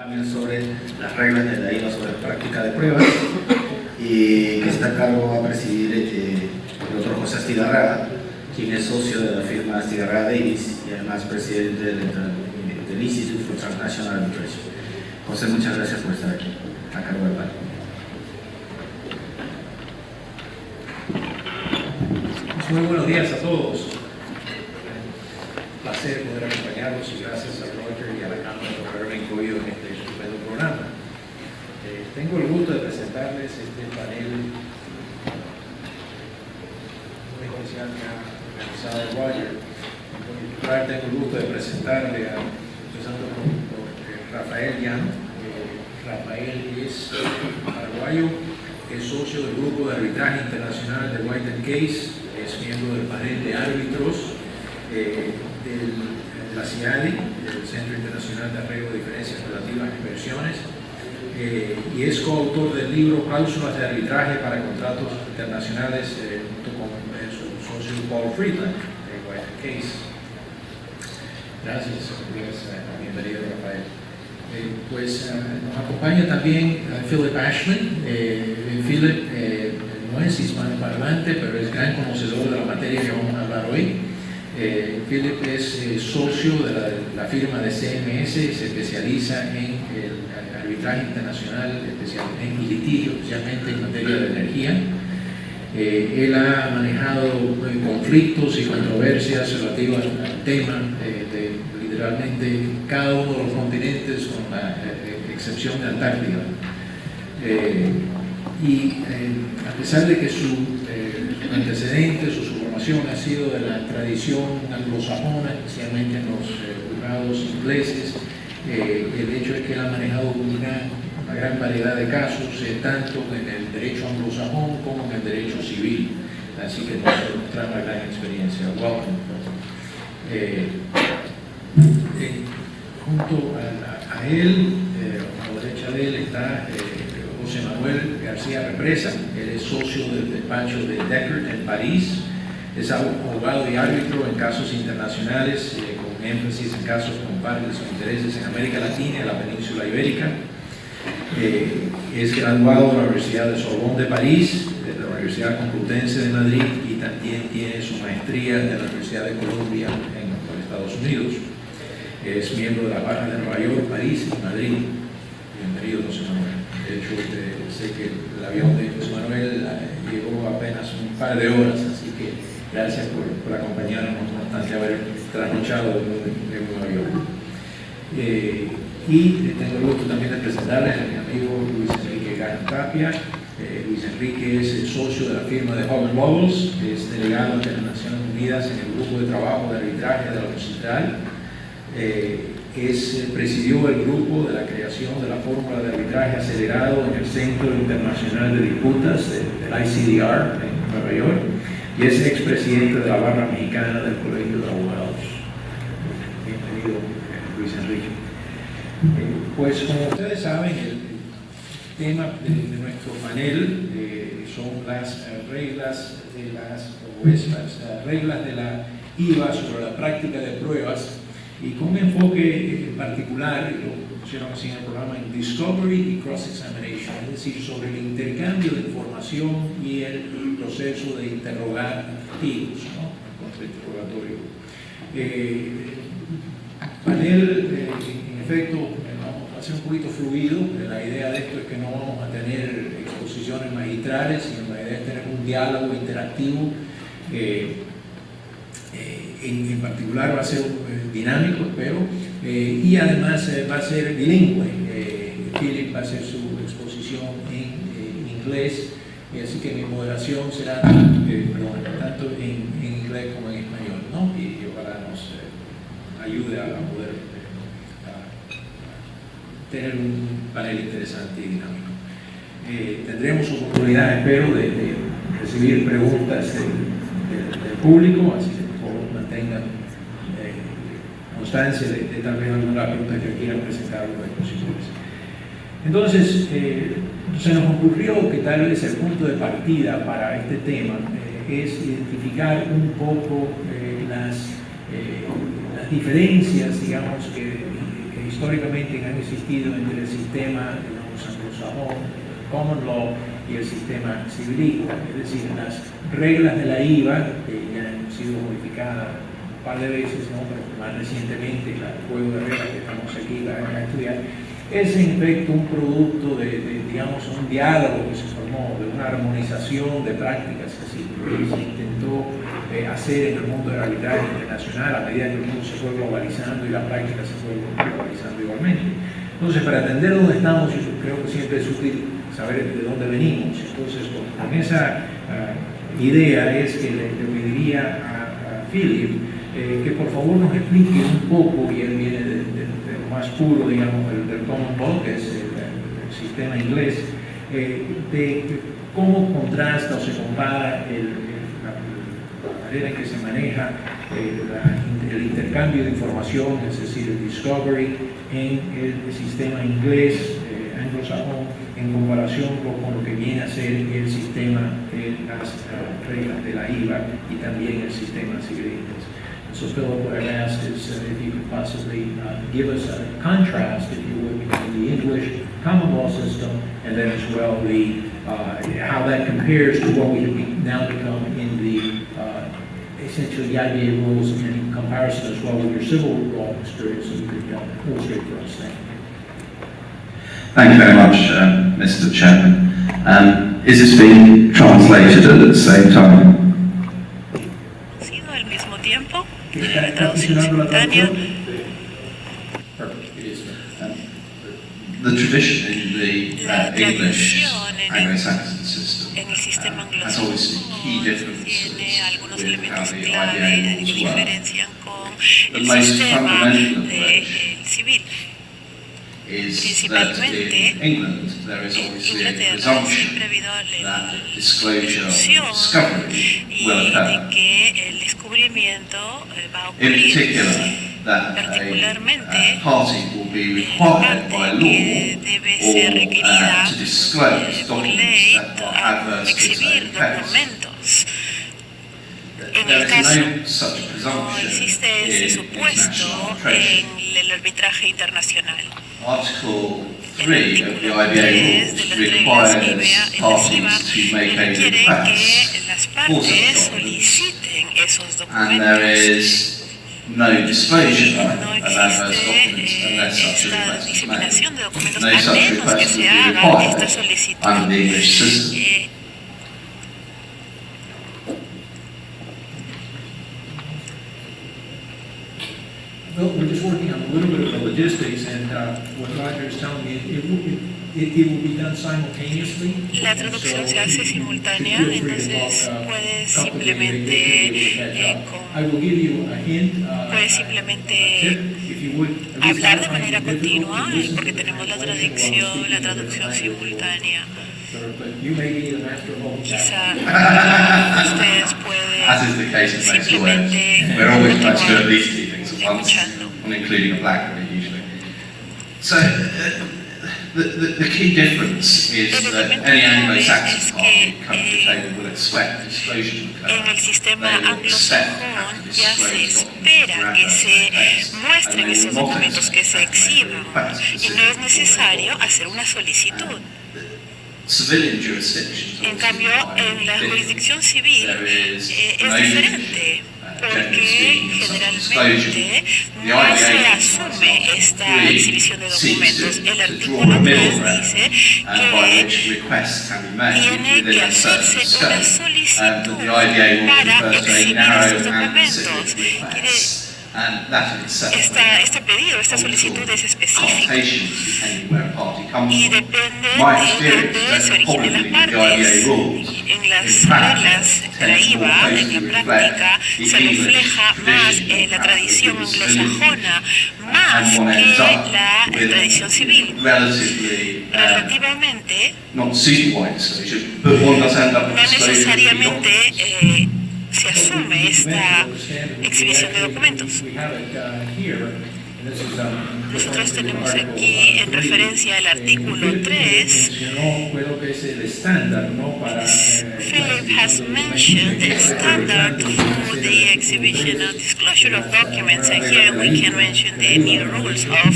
También sobre las reglas de la IVA sobre práctica de pruebas, y que está a cargo va a presidir el otro José Astigarraga, quien es socio de la firma Astigarraga Davis y además presidente del Institute for Transnational Arbitration. José, muchas gracias por estar aquí a cargo del panel. Muy buenos días a todos. Un placer poder acompañarlos y gracias a Roger y a la Cámara por haberme incluido en este estupendo programa. Tengo el gusto de presentarles este panel muy especial que ha organizado Roger. En particular tengo el gusto de presentarle a Rafael Llano. Rafael es paraguayo, es socio del Grupo de Arbitraje Internacional de White & Case, es miembro del panel de árbitros de la CIADI, del Centro Internacional de Arreglo de Diferencias Relativas a Inversiones, y es coautor del libro Cláusulas de Arbitraje para Contratos Internacionales junto con su socio Paul Friedland de White & Case. Gracias, bienvenido Rafael. Nos acompaña también Philip Ashman. Philip no es hispanoparlante, pero es gran conocedor de la materia que vamos a hablar hoy. Philip es socio de la firma de CMS, se especializa en el arbitraje internacional en litigio, especialmente en materia de energía. Él ha manejado conflictos y controversias relativas al tema de literalmente cada uno de los continentes, con la excepción de Antártida. A pesar de que su antecedente, su formación ha sido de la tradición anglosajona, especialmente en los juzgados ingleses, el hecho es que él ha manejado una gran variedad de casos, tanto en el derecho anglosajón como en el derecho civil. Así que nos trae una gran experiencia. Welcome. Junto a él, a la derecha de él, está José Manuel García Represa. Él es socio del despacho de Deckert en París. Es abogado y árbitro en casos internacionales, con énfasis en casos con partes o intereses en América Latina y la península ibérica. Es graduado de la Universidad de Sorbonne de París, de la Universidad Complutense de Madrid, y también tiene su maestría de la Universidad de Columbia en los Estados Unidos. Es miembro de la Barra de Nueva York, París y Madrid. Bienvenido, José Manuel. De hecho, sé que el avión de José Manuel llegó apenas un par de horas, así que gracias por acompañarnos, no obstante haber trasnochado en Nueva York. Y tengo el gusto también de presentarles a mi amigo Luis Enrique Gano Tapia. Luis Enrique es el socio de la firma de Hogan Lovells, es delegado ante las Naciones Unidas en el grupo de trabajo de arbitraje de la ONU Central. Presidió el grupo de la creación de la fórmula de arbitraje acelerado en el Centro Internacional de Disputas del ICDR en Nueva York, y es expresidente de la Barra Mexicana del Colegio de Abogados. Bienvenido, Luis Enrique. Pues como ustedes saben, el tema de nuestro panel son las reglas de la IVA sobre la práctica de pruebas, y con un enfoque particular, lo pusieron así en el programa, en Discovery y Cross-Examination, es decir, sobre el intercambio de información y el proceso de interrogar testigos, ¿no? El panel, en efecto, vamos a hacer un poquito fluido. La idea de esto es que no vamos a tener exposiciones magistrales, sino la idea es tener un diálogo interactivo. En particular va a ser dinámico, espero, y además va a ser bilingüe. Philip va a hacer su exposición en inglés, así que mi moderación será tanto en inglés como en español, ¿no? Y ojalá nos ayude a poder tener un panel interesante y dinámico. Tendremos oportunidad, espero, de recibir preguntas del público, así que mantengan constancia de tal vez alguna pregunta que quieran presentar a los expositores. Entonces, se nos ocurrió que tal vez el punto de partida para este tema es identificar un poco las diferencias, digamos, que históricamente han existido entre el sistema, digamos, anglosajón, common law, y el sistema civilista, es decir, las reglas de la IVA, que ya han sido modificadas un par de veces, ¿no? Pero más recientemente el juego de reglas que estamos aquí a estudiar, es en efecto un producto de, digamos, un diálogo que se formó, de una armonización de prácticas que se intentó hacer en el mundo del arbitraje internacional a medida que el mundo se fue globalizando y la práctica se fue globalizando igualmente. Entonces, para entender dónde estamos, yo creo que siempre es útil saber de dónde venimos. Entonces, con esa idea es que le pediría a Philip que por favor nos explique un poco, y él viene de lo más puro, digamos, del common law, que es el sistema inglés, de cómo contrasta o se compara la manera en que se maneja el intercambio de información, es decir, el discovery, en el sistema inglés anglosajón en comparación con lo que viene a ser el sistema de las reglas de la IVA y también el sistema civil. So Philip, what I'd ask is if you could possibly give us a contrast, if you would, between the English common law system and then as well how that compares to what we now become in the essentially the IBA rules, and in comparison as well with your civil law experience, so you could illustrate for us. Thank you very much, Mr. Chairman. Is this being translated at the same time? Al mismo tiempo, ¿Está traducción funcionando la simultánea. The tradition in the La English tradición en Anglo-Saxon system el sistema has obviously key anglosajón differences tiene algunos with how elementos the clave IBA que rules work. diferencian con The el most sistema fundamental of which del civil. is that in England there is obviously a Inglaterra presumption siempre ha habido that disclosure or presunción discovery will y occur. de que el descubrimiento va a In ocurrir. particular, that Particularmente, a party will be required by que debe ser law requerida to disclose por documents ley that are a adverse to its exhibir own case. documentos. En There el is caso, no such no presumption existe in ese international supuesto arbitration. en el arbitraje internacional. Article El 3 of the artículo IBA 3 rules de las reglas IBA requires excesiva parties to make a requiere request que las for partes such documents, soliciten esos and there documentos. is no disclosure No of adverse documents existe unless such a esta request is made. diseminación de documentos No a such menos que request se would be haga esta required under solicitud. the English system. Well, we're just working on a little bit of the logistics, and what Roger is telling me, it will be done simultaneously. La traducción se hace simultánea, entonces puedes simplemente puedes simplemente hablar de manera continua, porque tenemos la traducción simultánea. Quizá ustedes As is the pueden case in most simplemente We're always trying to do at continuar least two things at once, escuchando. and including a BlackBerry usually. So, the key difference is El that elemento any clave Anglo-Saxon es party que come to the table will expect disclosure to occur. en el sistema They will expect to have anglosajón to ya se disclose espera documents que for se adverse muestren effects, esos and they will not documentos, que se expect to make a exhiban, request y no es specifically necesario for hacer una solicitud. civilian jurisdictions. En cambio, en la jurisdicción civil There es is no diferente, porque generalmente no IBA se rules, asume esta three exhibición de seeks documentos. El to draw a artículo middle 3 ground, dice by que which requests can be made tiene within que a certain hacerse una scope, solicitud that the IBA will para refer to a exhibir narrow estos and documentos. specific request, and that in itself Este pedido, esta solicitud es específica connotations depending where a party comes y from. depende My de experience dónde is se that originen las probably the IBA partes. rules En las in practice reglas de la tend to more IVA, closely en la reflect práctica, the se English refleja más tradition la of tradición the civilian anglosajona, and más one ends que up la with tradición civil. relatively Relativamente, not super wide disclosure, but one does end up with no disclosure of the necesariamente documents. se asume esta exhibición de documentos. Nosotros tenemos aquí en referencia el artículo 3. Philip has mentioned the standard for the exhibition of disclosure of documents, and here we can mention the new rules of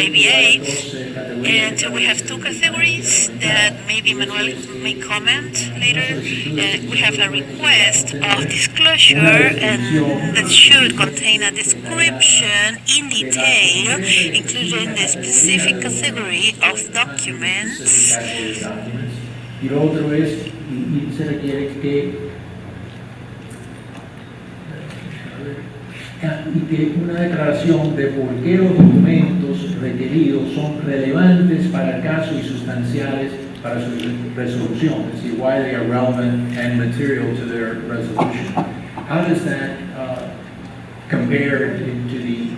IBA. And we have two categories that maybe Manuel may comment later. We have a request of disclosure and that should contain a description in detail, including the specific category of documents. Y lo otro es, y se requiere que una declaración de por qué los documentos requeridos son relevantes para el caso y sustanciales para su resolución, es decir, why they are relevant and material to their resolution. How does that compare to the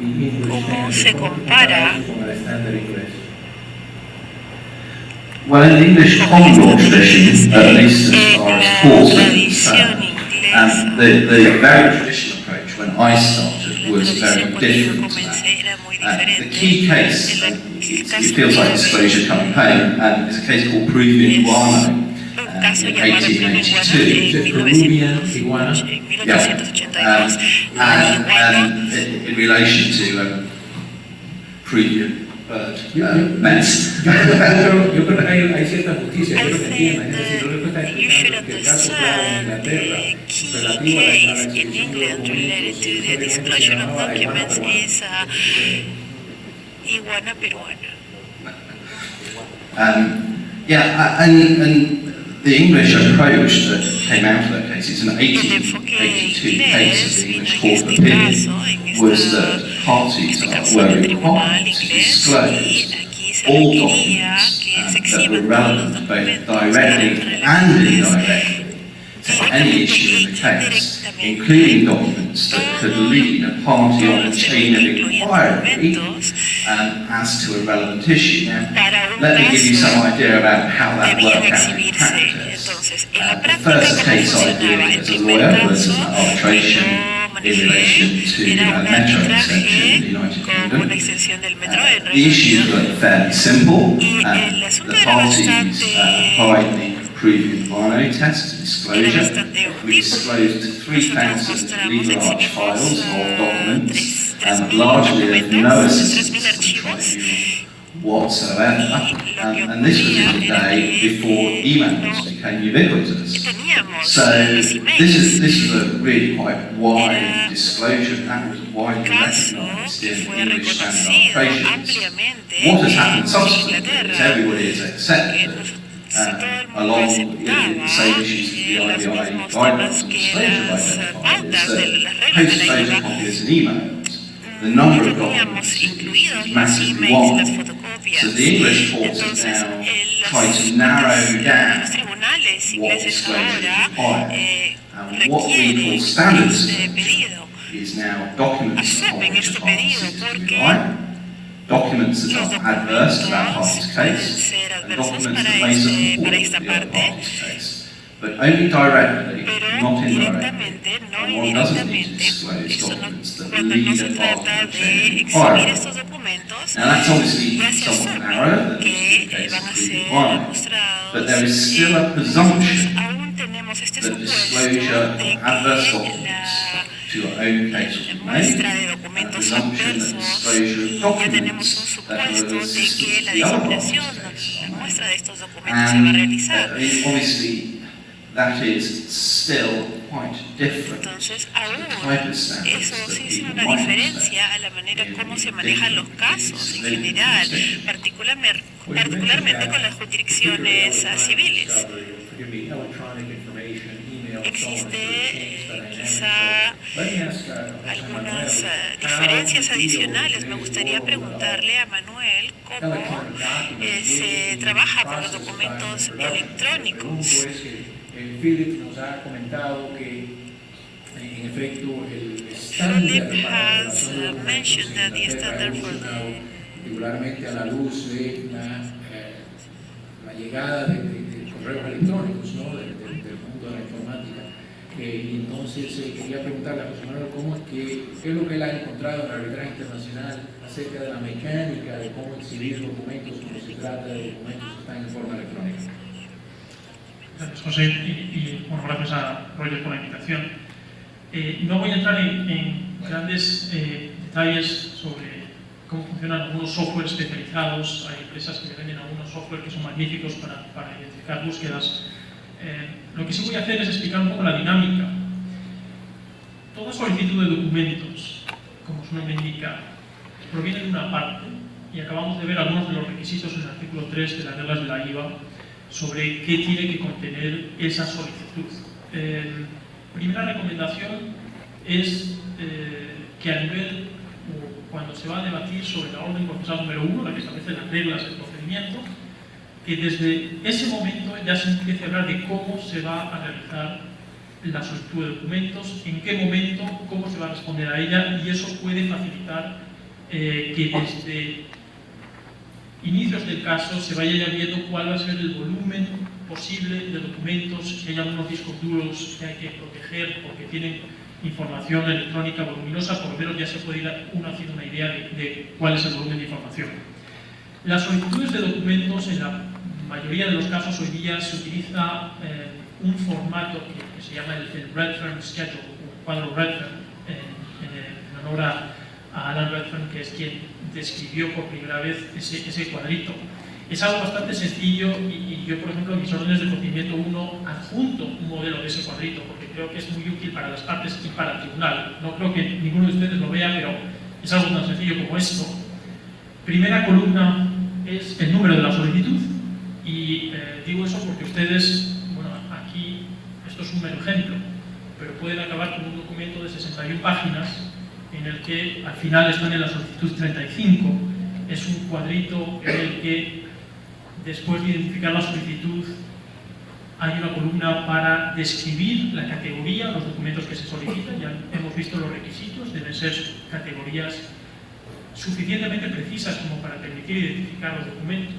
English ¿Cómo se standard? compara? Con el estándar inglés. Well, in the English common law tradition, at least as far as courts are Tradición concerned, inglesa. the very traditional approach when I started La was tradición very cuando yo different to comencé era muy that. The diferente. key case, El it caso feels like disclosure coming home, and it's a case called Peruvian Guano un caso in llamado Peruvian Guano 1882. en 1882. And in relation to Peruvian bird mess. Yo creo que hay cierta justicia, I yo creo que think entiendan, es decir, yo creo que está you should explicando que el caso claro en understand Inglaterra the key relativo a la case in declaración de England related to the documentos disclosure of documents peruana. is iguana peruana. And the English approach that came out of that case, it's an El 1882 enfoque case of the inglés English en Court of este Appeal, caso, en was esta that parties caso were del tribunal required to inglés, disclose y aquí se all requería documents que se that were exhiban todos los relevant both documentos que directly eran and relevantes indirectly to any issue in the case, including documents that could lead a party on a chain of inquiry as to a relevant issue. Now, para un let me give you caso some idea about how that debían worked out in exhibirse. practice. Entonces, en la The práctica, first ¿cómo case I funcionaba? did El as a primer lawyer was caso an que arbitration yo in relation manejé to era un metro extension in the arbitraje United con Kingdom. una extensión del metro en The Reino issues Unido. were fairly simple. Y el asunto The era parties bastante applied the Peruvian Guano test to disclosure. bastante We obvio. disclosed Nosotros 3,000 mostramos, legal arch exhibimos files of documents, 3.000 largely of documentos, no 3.000 assistance archivos. whatsoever. And this was in the day before emails became ubiquitous. Teníamos So los emails. this is a really quite wide disclosure, and that was widely Caso recognised que in fue English standard reconocido arbitrations. ampliamente What has happened en subsequently is Inglaterra, everybody has que accepted todo el mundo along aceptaba the same issues as the los IBI mismos temas guidelines on que disclosure las identified pautas is de that las reglas de la IVA. post-photocopiers and emails, the number of Teníamos documents incluidos is los massively emails y las wide. fotocopias. So the English courts have Entonces, now los tried to narrow down los tribunales ingleses disclosure ahora is required. And what we requieren call standard este pedido. is now documents upon Asumen which este a party pedido seeks to porque rely, documents that los are adverse to that documentos party's pueden case, ser and adversos documents para, that may support esta the other parte, party's case. But only directly, pero not indirectly. directamente, no And one doesn't need to indirectamente. disclose Eso no, documents that cuando no lead se a trata party on a de chain of exhibir inquiry. estos documentos, Now that's obviously ya se somewhat asume narrower than que is the case van a of ser Peruvian Guano. mostrados. But there is still a Nosotros presumption aún tenemos este that supuesto disclosure de of adverse que documents la to your own case will be made. muestra de A documentos presumption that adversos, disclosure y of ya tenemos un documents that will supuesto de assist que la the other diseminación, parties' la case. muestra de estos documentos se va a realizar. I mean, obviously, that is still quite different Entonces, to aún the type of standards eso that sí es people una might diferencia a la manera como se manejan los casos en general, particularmente con las jurisdicciones civiles. Existe quizá algunas diferencias adicionales. Me gustaría preguntarle a Manuel cómo se trabaja con los documentos electrónicos. Philip nos ha comentado que en efecto el estándar Philip para la has relación de documentos mentioned that the en Inglaterra ha standard for evolucionado particularmente a la luz de la llegada de correos electrónicos, ¿no? del mundo de la informática. Y entonces quería preguntarle a José Manuel qué es lo que él ha encontrado en la arbitraje internacional acerca de la mecánica de cómo exhibir documentos cuando se trata de documentos que están en forma electrónica. Gracias, José, y bueno, gracias a Roger por la invitación. No voy a entrar en grandes detalles sobre cómo funcionan algunos software especializados. Hay empresas que venden algunos software que son magníficos para identificar búsquedas. Lo que sí voy a hacer es explicar un poco la dinámica. Toda solicitud de documentos, como su nombre indica, proviene de una parte, y acabamos de ver algunos de los requisitos en el artículo 3 de las reglas de la IVA sobre qué tiene que contener esa solicitud. Primera recomendación es que a nivel, cuando se va a debatir sobre la orden procesal número 1, la que establece las reglas del procedimiento, que desde ese momento ya se empiece a hablar de cómo se va a realizar la solicitud de documentos, en qué momento, cómo se va a responder a ella, y eso puede facilitar que desde inicios del caso se vaya ya viendo cuál va a ser el volumen posible de documentos, si hay algunos discos duros que hay que proteger porque tienen información electrónica voluminosa, por lo menos ya se puede ir uno haciendo una idea de cuál es el volumen de información. Las solicitudes de documentos, en la mayoría de los casos hoy día se utiliza un formato que se llama el Redfern Schedule, o cuadro Redfern, en honor a Alan Redfern, que es quien describió por primera vez ese cuadrito. Es algo bastante sencillo y yo, por ejemplo, en mis órdenes de procedimiento 1 adjunto un modelo de ese cuadrito porque creo que es muy útil para las partes y para el tribunal. No creo que ninguno de ustedes lo vea, pero es algo tan sencillo como esto. Primera columna es el número de la solicitud y digo eso porque ustedes, bueno, aquí esto es un mero ejemplo, pero pueden acabar con un documento de 61 páginas en el que al final están en la solicitud 35. Es un cuadrito en el que, después de identificar la solicitud, hay una columna para describir la categoría, los documentos que se solicitan. Ya hemos visto los requisitos, deben ser categorías suficientemente precisas como para permitir identificar los documentos.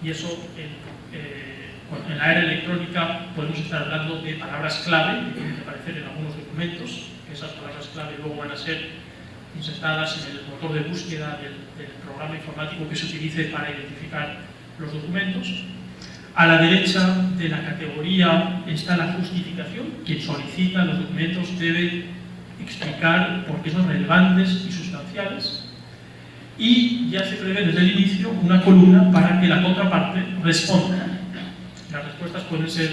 Y eso, en la era electrónica, podemos estar hablando de palabras clave que tienen que aparecer en algunos documentos. Esas palabras clave luego van a ser insertadas en el motor de búsqueda del programa informático que se utilice para identificar los documentos. A la derecha de la categoría está la justificación. Quien solicita los documentos debe explicar por qué son relevantes y sustanciales. Y ya se prevé desde el inicio una columna para que la contraparte responda. Las respuestas pueden ser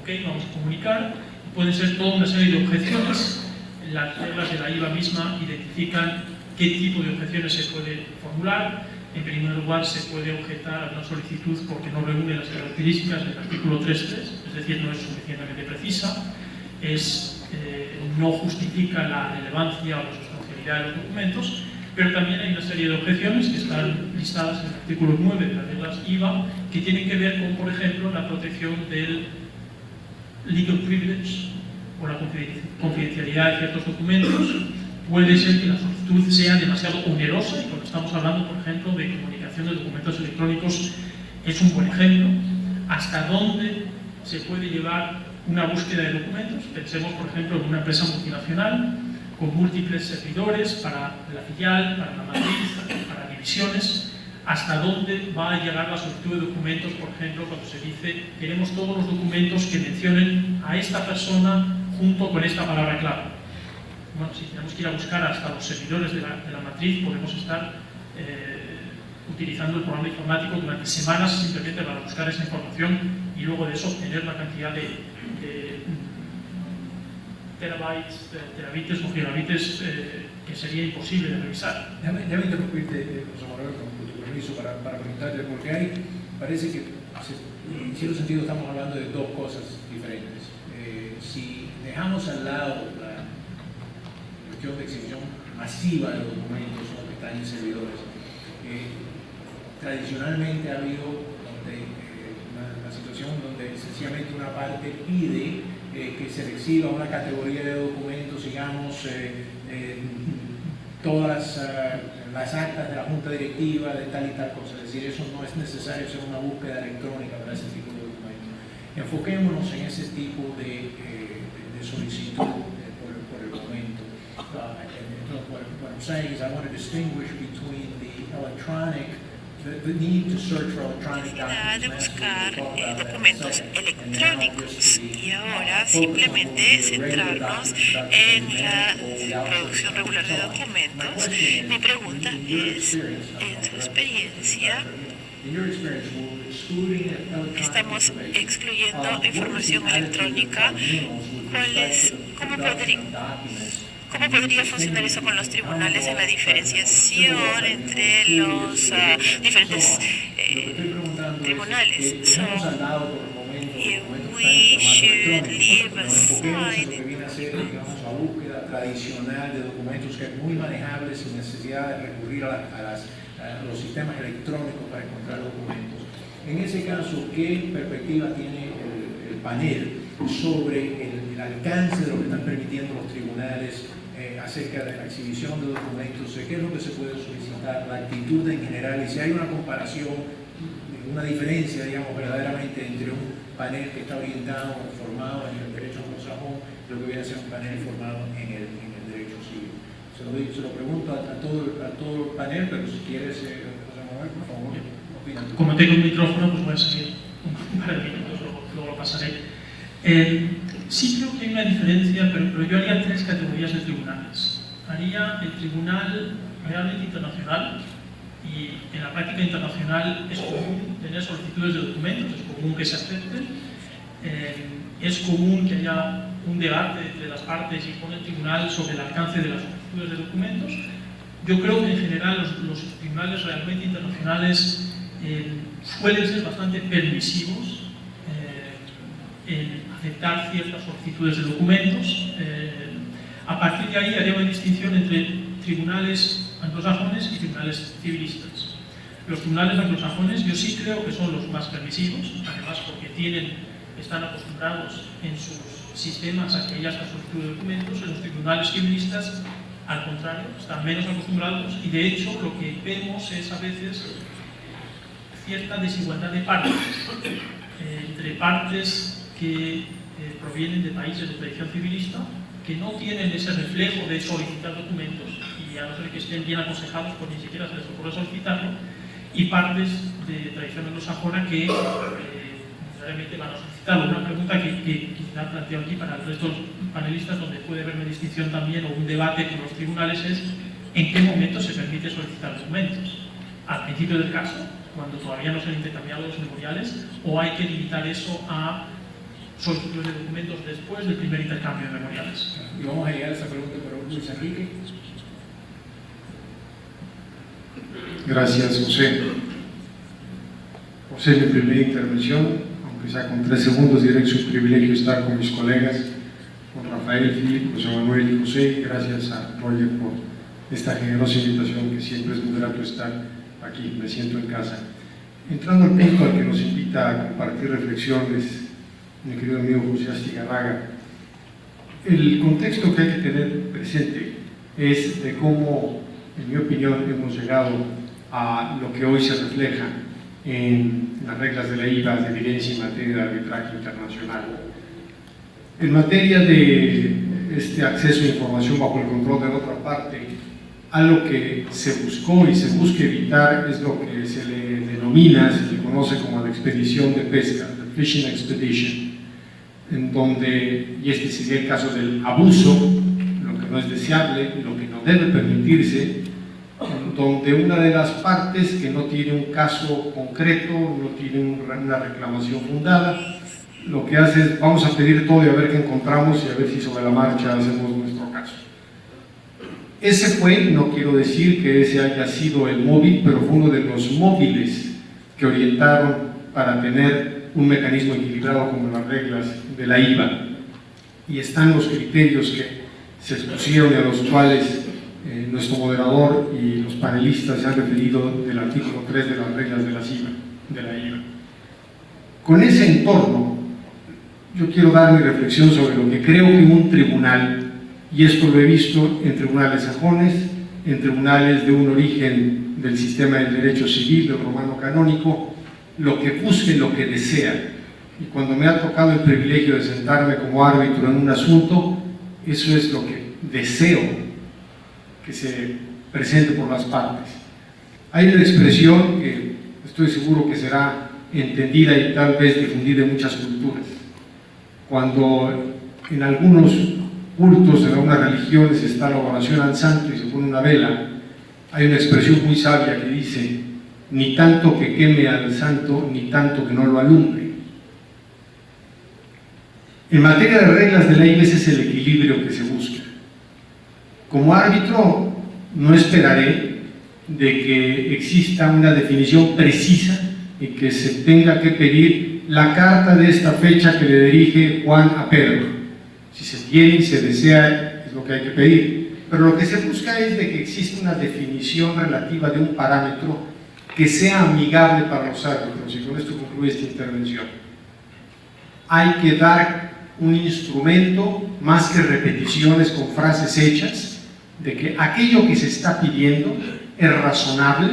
ok, vamos a comunicar, pueden ser toda una serie de objeciones. Las reglas de la IVA misma identifican qué tipo de objeciones se puede formular. En primer lugar, se puede objetar a una solicitud porque no reúne las características del artículo 3.3, es decir, no es suficientemente precisa, no justifica la relevancia o la sustancialidad de los documentos, pero también hay una serie de objeciones que están listadas en el artículo 9 de las reglas IVA que tienen que ver con, por ejemplo, la protección del legal privilege o la confidencialidad de ciertos documentos. Puede ser que la solicitud sea demasiado onerosa, y cuando estamos hablando, por ejemplo, de comunicación de documentos electrónicos, es un buen ejemplo. ¿Hasta dónde se puede llevar una búsqueda de documentos? Pensemos, por ejemplo, en una empresa multinacional con múltiples servidores para la filial, para la matriz, para divisiones. ¿Hasta dónde va a llegar la solicitud de documentos, por ejemplo, cuando se dice queremos todos los documentos que mencionen a esta persona junto con esta palabra clave? Bueno, si tenemos que ir a buscar hasta los servidores de la matriz, podemos estar utilizando el programa informático durante semanas simplemente para buscar esa información y luego de eso obtener la cantidad de terabytes, terabites o gigabites que sería imposible de revisar. Déjame interrumpirte, José Manuel, con tu permiso, para preguntarte, porque parece que en cierto sentido estamos hablando de dos cosas diferentes. Si dejamos al lado la cuestión de exhibición masiva de documentos que están en servidores, tradicionalmente ha habido una situación donde sencillamente una parte pide que se le exhiba una categoría de documentos, digamos, todas las actas de la Junta Directiva de tal y tal cosa. Es decir, eso no es necesario hacer una búsqueda electrónica para ese tipo de documentos. Enfoquémonos en ese tipo de solicitud por el momento. What I'm saying is I want to distinguish between the electronic the need to search for electronic necesidad de documents. buscar We'll talk about that in a documentos second. electrónicos y ahora simplemente centrarnos en la producción regular de documentos. Mi pregunta es, en su experiencia, estamos excluyendo información electrónica. ¿Cómo podría funcionar eso con los tribunales en la diferenciación entre los diferentes tribunales? So, we should leave aside la búsqueda tradicional de documentos que es muy manejable sin necesidad de recurrir a los sistemas electrónicos para encontrar documentos. En ese caso, ¿qué perspectiva tiene el panel sobre el alcance de lo que están permitiendo los tribunales acerca de la exhibición de documentos? ¿Qué es lo que se puede solicitar? La actitud en general, y si hay una comparación, una diferencia, digamos, verdaderamente entre un panel que está orientado o formado en el derecho anglosajón y lo que viene a ser un panel formado en el derecho civil. Se lo pregunto a todo el panel, pero si quieres, José Manuel, por favor, opina tú. Como tengo un micrófono, pues voy a seguir un par de minutos, luego lo pasaré. Sí creo que hay una diferencia, pero yo haría tres categorías de tribunales. Haría el tribunal realmente internacional, y en la práctica internacional es común tener solicitudes de documentos, es común que se acepten, es común que haya un debate entre las partes y con el tribunal sobre el alcance de las solicitudes de documentos. Yo creo que en general los tribunales realmente internacionales suelen ser bastante permisivos en aceptar ciertas solicitudes de documentos. A partir de ahí haría una distinción entre tribunales anglosajones y tribunales civilistas. Los tribunales anglosajones yo sí creo que son los más permisivos, además porque están acostumbrados en sus sistemas a que haya esta solicitud de documentos. En los tribunales civilistas, al contrario, están menos acostumbrados, y de hecho lo que vemos es a veces cierta desigualdad de partes, entre partes que provienen de países de tradición civilista que no tienen ese reflejo de solicitar documentos, y a no ser que estén bien aconsejados, pues ni siquiera se les ocurre solicitarlo, y partes de tradición anglosajona que necesariamente van a solicitarlo. Una pregunta que quizá planteo aquí para el resto de los panelistas, donde puede haber una distinción también o un debate con los tribunales, es en qué momento se permite solicitar documentos. Al principio del caso, cuando todavía no se han intercambiado los memoriales, o hay que limitar eso a solicitudes de documentos después del primer intercambio de memoriales. Y vamos a llegar a esa pregunta, pero Luis Enrique. Gracias, José. José, mi primera intervención, aunque sea con 3 segundos, diré que es un privilegio estar con mis colegas, con Rafael, Filipe, José Manuel y José. Gracias a Roger por esta generosa invitación, que siempre es muy grato estar aquí, me siento en casa. Entrando al punto al que nos invita a compartir reflexiones mi querido amigo José Astigarraga, el contexto que hay que tener presente es de cómo, en mi opinión, hemos llegado a lo que hoy se refleja en las reglas de la IVA de evidencia en materia de arbitraje internacional. En materia de este acceso a información bajo el control de la otra parte, algo que se buscó y se busca evitar es lo que se le denomina, se le conoce como la expedición de pesca, the fishing expedition, en donde, y este sería el caso del abuso, lo que no es deseable, lo que no debe permitirse, en donde una de las partes que no tiene un caso concreto, no tiene una reclamación fundada, lo que hace es vamos a pedir todo y a ver qué encontramos y a ver si sobre la marcha hacemos nuestro caso. Ese fue, no quiero decir que ese haya sido el móvil, pero fue uno de los móviles que orientaron para tener un mecanismo equilibrado como las reglas de la IVA. Y están los criterios que se expusieron y a los cuales nuestro moderador y los panelistas se han referido del artículo 3 de las reglas de la IVA. Con ese entorno, yo quiero dar mi reflexión sobre lo que creo que un tribunal, y esto lo he visto en tribunales sajones, en tribunales de un origen del sistema del derecho civil, del romano canónico, lo que busque, lo que desea. Y cuando me ha tocado el privilegio de sentarme como árbitro en un asunto, eso es lo que deseo que se presente por las partes. Hay una expresión que estoy seguro que será entendida y tal vez difundida en muchas culturas. Cuando en algunos cultos, en algunas religiones, está la oración al santo y se pone una vela, hay una expresión muy sabia que dice: ni tanto que queme al santo, ni tanto que no lo alumbre. En materia de reglas de ley, ese es el equilibrio que se busca. Como árbitro, no esperaré de que exista una definición precisa y que se tenga que pedir la carta de esta fecha que le dirige Juan a Pedro. Si se tiene y se desea, es lo que hay que pedir. Pero lo que se busca es de que exista una definición relativa de un parámetro que sea amigable para los árbitros, y con esto concluye esta intervención. Hay que dar un instrumento, más que repeticiones con frases hechas, de que aquello que se está pidiendo es razonable,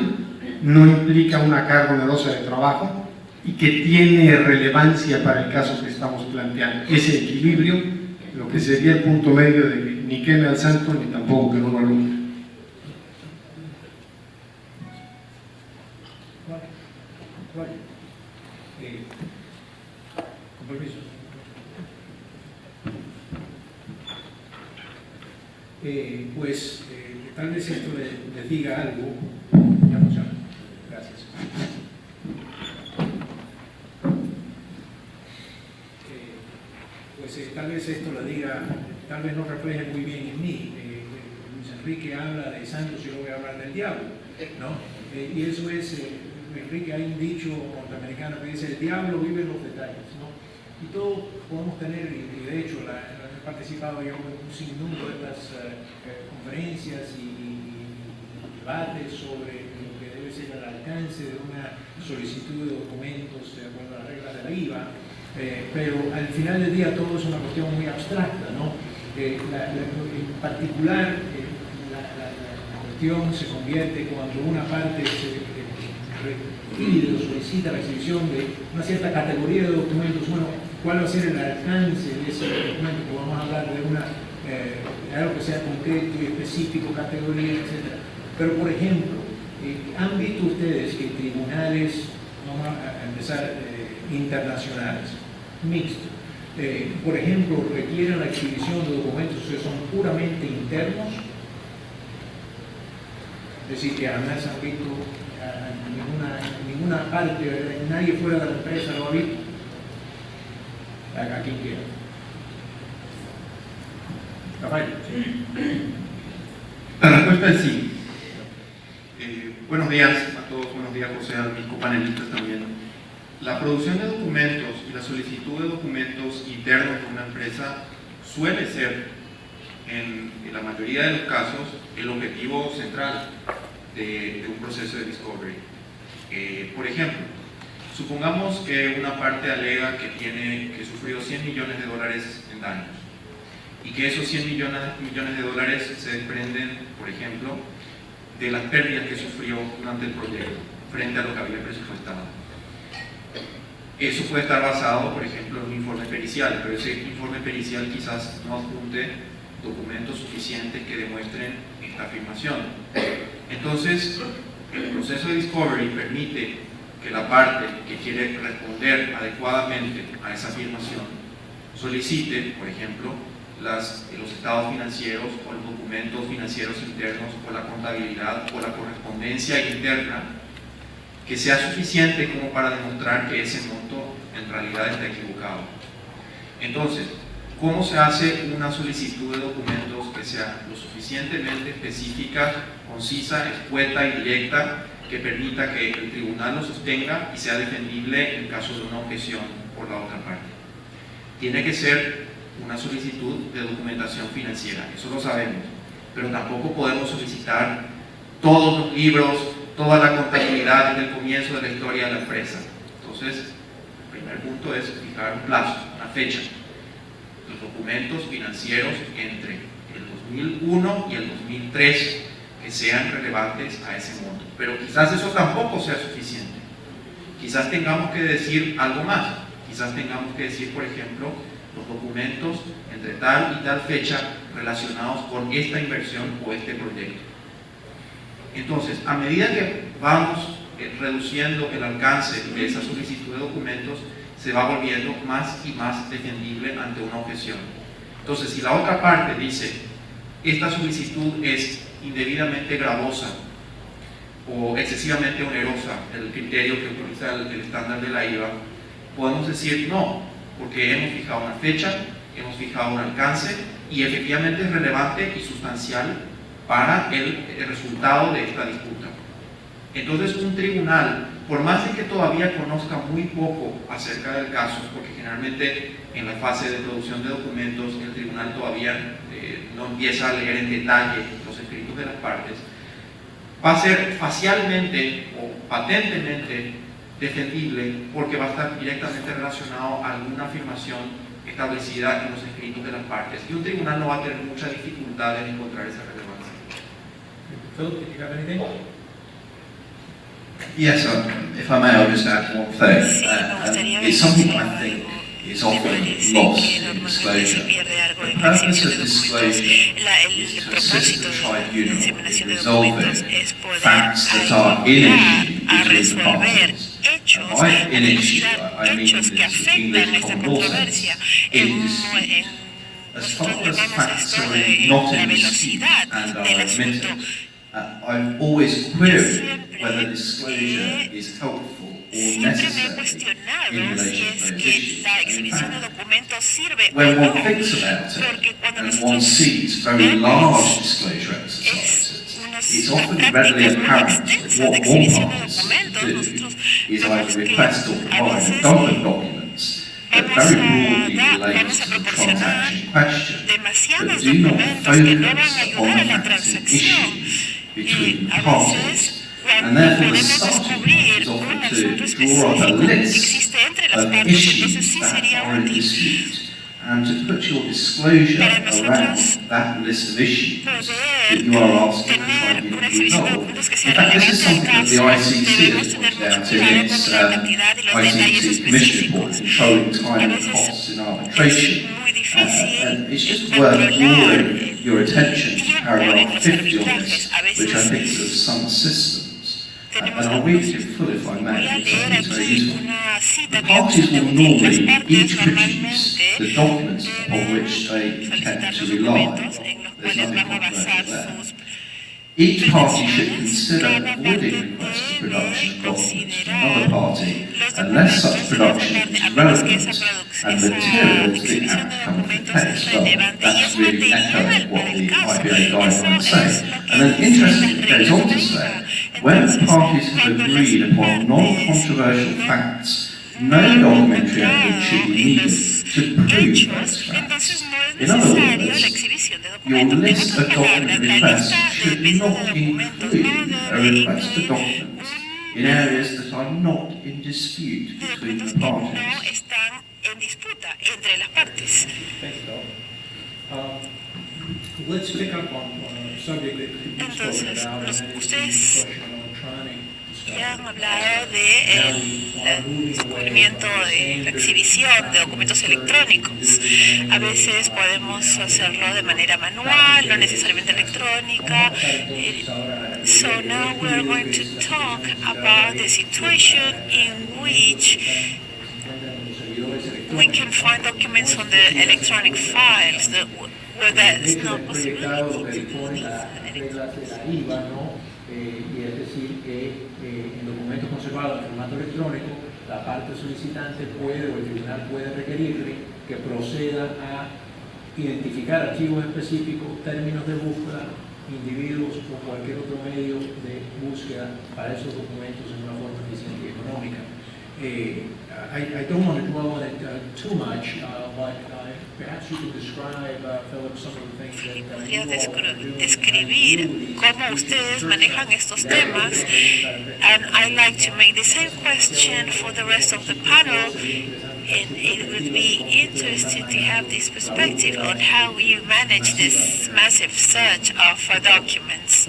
no implica una carga onerosa de trabajo y que tiene relevancia para el caso que estamos planteando. Ese equilibrio, lo que sería el punto medio de que ni queme al santo ni tampoco que no lo alumbre. Con permiso. Tal vez esto les diga algo. Ya funciona. Gracias. Tal vez esto le diga, tal vez no refleje muy bien en mí. Luis Enrique habla de santos y yo voy a hablar del diablo, ¿no? Y eso es, Enrique, hay un dicho norteamericano que dice: el diablo vive en los detalles, ¿no? Y todos podemos tener, y de hecho he participado yo en un sinnúmero de estas conferencias y debates sobre lo que debe ser el alcance de una solicitud de documentos de acuerdo a las reglas de la IVA, pero al final del día todo es una cuestión muy abstracta, ¿no? En particular, la cuestión se convierte cuando una parte pide o solicita la exhibición de una cierta categoría de documentos. Bueno, ¿cuál va a ser el alcance de ese documento? Pues vamos a hablar de algo que sea concreto y específico, categoría, etc. Pero, por ejemplo, ¿han visto ustedes que tribunales, vamos a empezar, internacionales, mixtos, por ejemplo, requieren la exhibición de documentos que son puramente internos? Es decir, que jamás han visto ninguna parte, nadie fuera de la empresa lo ha visto. A quien quiera. Rafael. La respuesta es sí. Buenos días a todos, buenos días José, a mis copanelistas también. La producción de documentos y la solicitud de documentos internos de una empresa suele ser, en la mayoría de los casos, el objetivo central de un proceso de discovery. Por ejemplo, supongamos que una parte alega que sufrió $100 millones en daños y que esos $100 millones se desprenden, por ejemplo, de las pérdidas que sufrió durante el proyecto frente a lo que había presupuestado. Eso puede estar basado, por ejemplo, en un informe pericial, pero ese informe pericial quizás no adjunte documentos suficientes que demuestren esta afirmación. Entonces, el proceso de discovery permite que la parte que quiere responder adecuadamente a esa afirmación solicite, por ejemplo, los estados financieros o los documentos financieros internos o la contabilidad o la correspondencia interna que sea suficiente como para demostrar que ese monto en realidad está equivocado. Entonces, ¿cómo se hace una solicitud de documentos que sea lo suficientemente específica, concisa, escueta y directa, que permita que el tribunal lo sostenga y sea defendible en caso de una objeción por la otra parte? Tiene que ser una solicitud de documentación financiera, eso lo sabemos, pero tampoco podemos solicitar todos los libros, toda la contabilidad desde el comienzo de la historia de la empresa. Entonces, el primer punto es fijar un plazo, una fecha. Los documentos financieros entre el 2001 y el 2003 que sean relevantes a ese monto. Pero quizás eso tampoco sea suficiente. Quizás tengamos que decir algo más. Quizás tengamos que decir, por ejemplo, los documentos entre tal y tal fecha relacionados con esta inversión o este proyecto. Entonces, a medida que vamos reduciendo el alcance de esa solicitud de documentos, se va volviendo más y más defendible ante una objeción. Entonces, si la otra parte dice, esta solicitud es indebidamente gravosa o excesivamente onerosa, el criterio que utiliza el estándar de la IVA, podemos decir no, porque hemos fijado una fecha, hemos fijado un alcance y efectivamente es relevante y sustancial para el resultado de esta disputa. Entonces, un tribunal, por más de que todavía conozca muy poco acerca del caso, porque generalmente en la fase de producción de documentos el tribunal todavía no empieza a leer en detalle los escritos de las partes, va a ser facialmente o patentemente defendible porque va a estar directamente relacionado a alguna afirmación establecida en los escritos de las partes, y un tribunal no va a tener mucha dificultad en encontrar esa relevancia. Philip, did you have anything? Yes, if I may, I'll just add one thing. Sí, me gustaría It's something I think is often lost in disclosure. The purpose of disclosure is to assist the tribunal in resolving facts that are in issue between the parties. And by in issue, I mean this English controversy. It is, as far as facts are not in dispute and are admitted, I've always queried whether disclosure is helpful or Siempre me he necessary in cuestionado si relation es to those que issues. la In exhibición de fact, documentos sirve o when no, one thinks about porque it cuando and one nosotros sees very large disclosure exercises, it's often readily apparent that what one party do is either request or provide dump documents that very broadly relate to the transaction question, but do not focus on the facts at issue between the parties. And therefore the starting point is often to draw up a list of issues that are in dispute and to put your disclosure around that list of issues that you are asking the tribunal to resolve. In fact, this is something that the ICC has pointed out in its ICC Commission report, Controlling Time and Costs in Arbitration. And it's just worth drawing your attention to paragraph 50 on this, which I think is of some assistance. And I'll read it in full if I may, because I think it's very useful. The parties will normally each produce the documents upon which they intend to rely. There's nothing controversial there. Each party should consider avoiding requests for production of documents from another party unless such production is relevant and material to the outcome of the case. Well, that's really echoing what the IPA guidelines say. And then interestingly, it goes on to say, when the parties have agreed upon non-controversial facts, no documentary evidence should be needed to prove those facts. In other words, your list of document requests should not include a request for documents in areas that are not in dispute between the parties. Thanks, Phil. Let's pick up on a subject that you spoke about, and that is the question of electronic Ya han hablado del descubrimiento de la exhibición de documentos electrónicos. A veces podemos hacerlo de manera manual, no necesariamente electrónica. So now we are going to talk about the situation in which we can find documents on the electronic files where there is no possibility to do this. Y es decir, que en documentos conservados en formato electrónico, la parte solicitante puede o el tribunal puede requerirle que proceda a identificar archivos específicos, términos de búsqueda, individuos o cualquier otro medio de búsqueda para esos documentos en una forma eficiente y económica. I don't want to dwell on it too much, but perhaps you could describe, Philip, some of the things that Podría describir cómo ustedes manejan estos temas, and I'd like to make the same question for the rest of the panel, and it would be interesting to have this perspective on how you manage this massive search of documents.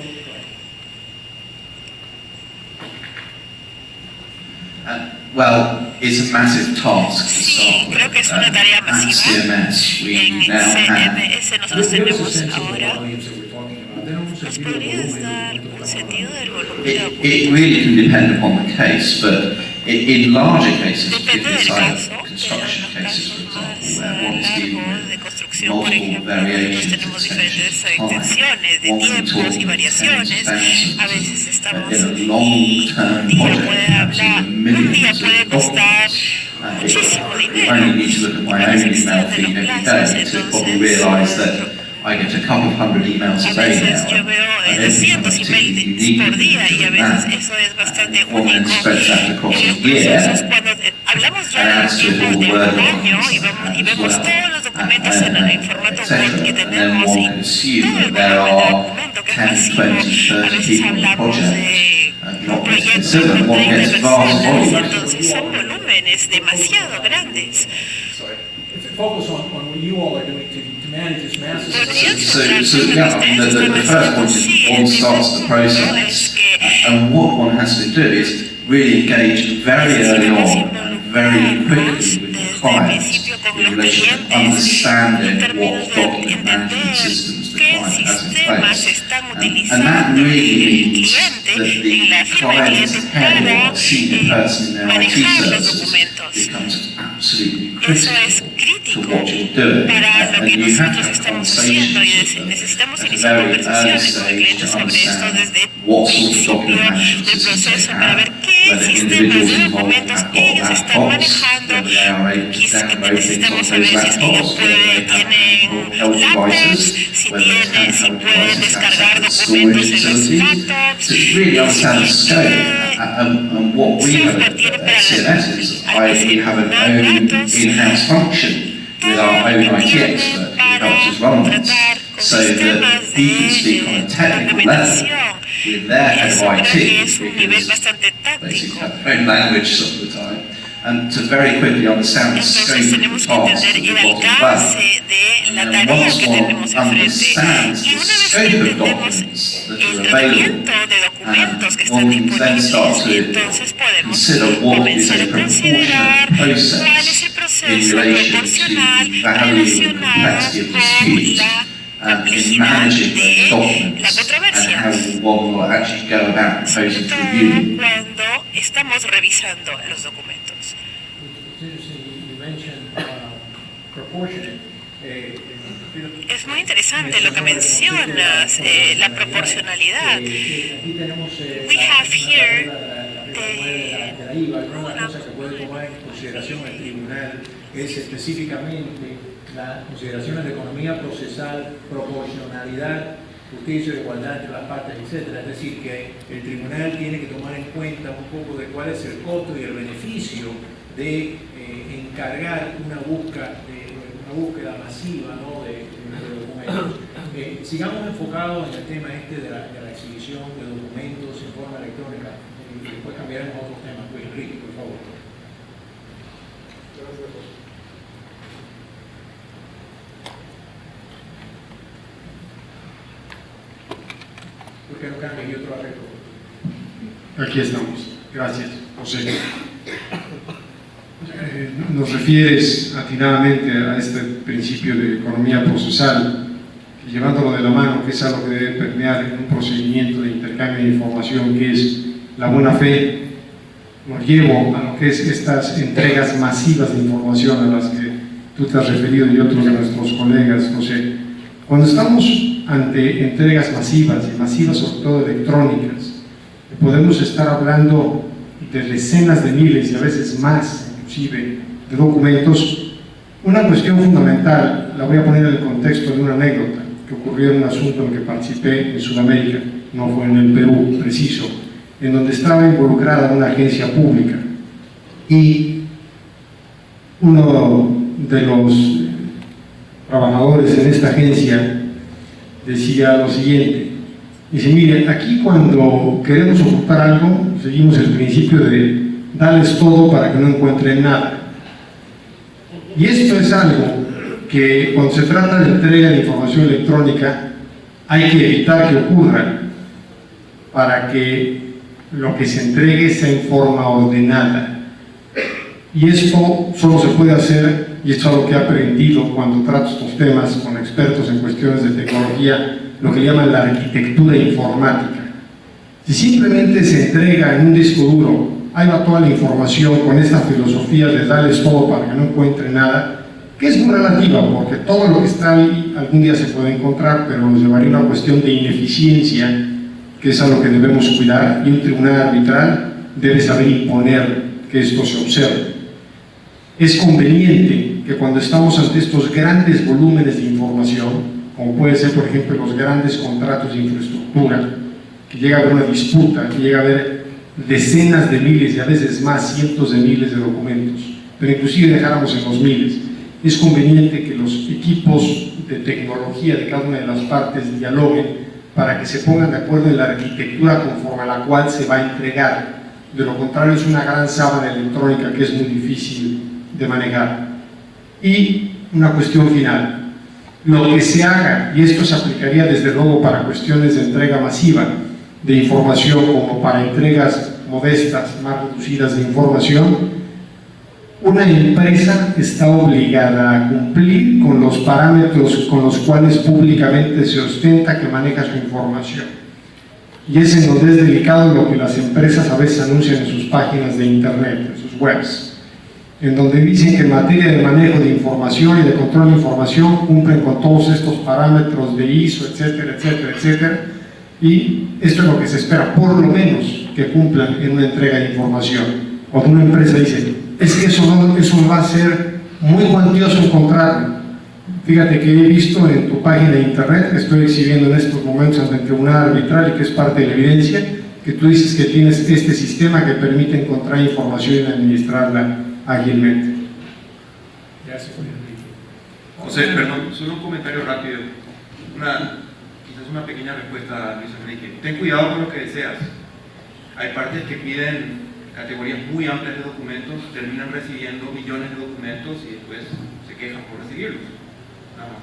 Well, it's a massive task to Sí, start creo que es una with. tarea At masiva. CMS, we En now have CMS nosotros tenemos ahora audience that we're talking about. Tenemos un ¿Nos sentido del podrías volumen dar del un documento sentido trabajado? del volumen de It documentos? really can depend upon the case, but in larger cases, Depende del particularly caso, pero en construction los cases, casos for más example, where one is dealing largos de with construcción, por multiple ejemplo, nosotros variations, tenemos diferentes extensions, time, extensiones de one can tiempos talk y in variaciones. tens A of veces thousands. estamos In a y long-term un día project, puede perhaps hablar, even un día millions puede of costar documents. muchísimo I dinero. only need to look at Y my cuando own se email extienden feed los every plazos, day to probably entonces realise that I get a couple of hundred emails a a day veces now. yo veo I don't think I'm cientos de particularly emails unique por día y a in veces that. eso es bastante One then único. spreads that across En a los procesos, year. cuando hablamos ya And de los adds to it tiempos all de Word un año documents y vemos as well, todos los documentos en el formato etc. Word que And then tenemos one y can assume todo el that there volumen de are documento que es 10, masivo. 20, A 30 veces people on the hablamos project. de un Not proyecto consider con one 30 gets vast personas, volume. entonces son volúmenes demasiado grandes. Focus on what you all are doing to manage this massive Podrían So, centrarse so en lo que yeah, I mean, ustedes the están first haciendo. point Sí, is el one primer starts the punto es process, que and what one has to do is really engage very early on and very quickly with the client in relation to understanding what document management systems the qué client has in sistemas place. están And that utilizando really el means cliente that en la the firma del client's cliente head para or senior person in their IT manejar los services documentos. becomes absolutely Eso es critical to crítico what you're doing. para lo And que you have nosotros to have estamos haciendo y conversations with them necesitamos at a iniciar very early conversaciones con el stage cliente to sobre esto understand desde el what sort of principio document management del systems they proceso para ver have, qué whether sistemas individuals de involved documentos have got ellos están laptops, manejando. whether they are able to Que download things necesitamos on saber those si es que ellos laptops, whether they tienen have health laptops, devices, si whether they can si have pueden devices have descargar separate documentos storage en los facilities. laptops, So it's really understand the scale. qué And what we have software tiene at para CNS is we have an almacenar own datos, in-house function with our own IT expert who helps us run this, tratar con so that sistemas he can speak on a de technical level documentación. with their head Eso of creo que IT, es un nivel because bastante basically táctico. have their own language some of the time, and to very quickly understand the Entonces scope of tenemos the que task entender that el we've got in alcance place. de la And tarea once que one tenemos enfrente. understands Y the una vez que scope of entendemos documents that el are available, tratamiento de documentos que están one can then disponibles, start to entonces podemos consider what is comenzar a a considerar proportionate cuál es el process in proceso relation proporcional to value and relacionado complexity of con disputes la and in complejidad managing those de la documents and controversia. how one will actually go about Sobre proposing to todo review. cuando estamos revisando los documentos. It's interesting you mentioned proportionate. Es muy interesante lo que mencionas, la proporcionalidad. Aquí tenemos We have here de la IVA, una cosa que puede tomar en consideración el tribunal es específicamente las consideraciones de economía procesal, proporcionalidad, justicia y igualdad entre las partes, etc. Es decir, que el tribunal tiene que tomar en cuenta un poco de cuál es el costo y el beneficio de encargar una búsqueda masiva, ¿no?, de documentos. Sigamos enfocados en el tema de la exhibición de documentos en forma electrónica y después cambiaremos a otros temas. Pues, Enrique, por favor. ¿Por qué no cambia y otro arreglo? Aquí estamos. Gracias, José. Nos refieres atinadamente a este principio de economía procesal, que llevándolo de la mano, que es algo que debe permear en un procedimiento de intercambio de información, que es la buena fe. Nos llevo a lo que es estas entregas masivas de información a las que tú te has referido y otros de nuestros colegas, José. Cuando estamos ante entregas masivas, y masivas sobre todo electrónicas, podemos estar hablando de decenas de miles y a veces más, inclusive, de documentos. Una cuestión fundamental, la voy a poner en el contexto de una anécdota que ocurrió en un asunto en el que participé en Sudamérica, no fue en el Perú preciso, en donde estaba involucrada una agencia pública y uno de los trabajadores en esta agencia decía lo siguiente, dice, mire, aquí cuando queremos ocultar algo, seguimos el principio de darles todo para que no encuentren nada. Y esto es algo que cuando se trata de entrega de información electrónica hay que evitar que ocurra para que lo que se entregue sea en forma ordenada. Y esto solo se puede hacer, y esto es algo que he aprendido cuando trato estos temas con expertos en cuestiones de tecnología, lo que llaman la arquitectura informática. Si simplemente se entrega en un disco duro, ahí va toda la información con esta filosofía de darles todo para que no encuentren nada, que es muy relativa, porque todo lo que está ahí algún día se puede encontrar, pero nos llevaría a una cuestión de ineficiencia, que es algo que debemos cuidar, y un tribunal arbitral debe saber imponer que esto se observe. Es conveniente que cuando estamos ante estos grandes volúmenes de información, como puede ser por ejemplo los grandes contratos de infraestructura, que llega a haber una disputa, que llega a haber decenas de miles y a veces más, cientos de miles de documentos, pero inclusive dejáramos en los miles, es conveniente que los equipos de tecnología de cada una de las partes dialoguen para que se pongan de acuerdo en la arquitectura conforme a la cual se va a entregar. De lo contrario es una gran sábana electrónica que es muy difícil de manejar. Y una cuestión final, lo que se haga, y esto se aplicaría desde luego para cuestiones de entrega masiva de información como para entregas modestas, más reducidas de información, una empresa está obligada a cumplir con los parámetros con los cuales públicamente se ostenta que maneja su información. Y es en donde es delicado lo que las empresas a veces anuncian en sus páginas de internet, en sus webs, en donde dicen que en materia de manejo de información y de control de información cumplen con todos estos parámetros de ISO, etcétera, etcétera, etcétera, y esto es lo que se espera, por lo menos, que cumplan en una entrega de información. Cuando una empresa dice, es que eso va a ser muy cuantioso encontrarlo. Fíjate que he visto en tu página de internet, que estoy exhibiendo en estos momentos ante el tribunal arbitral y que es parte de la evidencia, que tú dices que tienes este sistema que permite encontrar información y administrarla ágilmente. Gracias, Enrique. José, perdón, solo un comentario rápido. Quizás una pequeña respuesta a Luis Enrique. Ten cuidado con lo que deseas. Hay partes que piden categorías muy amplias de documentos, terminan recibiendo millones de documentos y después se quejan por recibirlos. Nada más.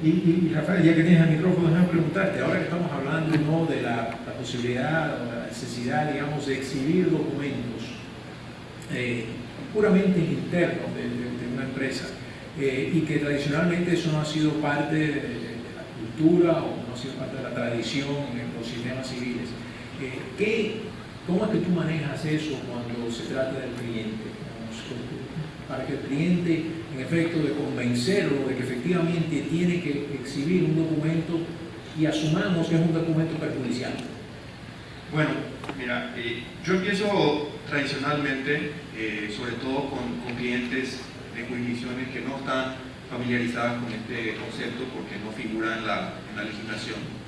Y Rafael, ya que tienes el micrófono, déjame preguntarte, ahora que estamos hablando, ¿no?, de la posibilidad o la necesidad, digamos, de exhibir documentos puramente internos de una empresa, y que tradicionalmente eso no ha sido parte de la cultura o no ha sido parte de la tradición en los sistemas civiles. ¿Cómo es que tú manejas eso cuando se trata del cliente? Para que el cliente, en efecto, de convencerlo de que efectivamente tiene que exhibir un documento y asumamos que es un documento perjudicial. Bueno, mira, yo empiezo tradicionalmente, sobre todo con clientes de jurisdicciones que no están familiarizadas con este concepto porque no figura en la legislación,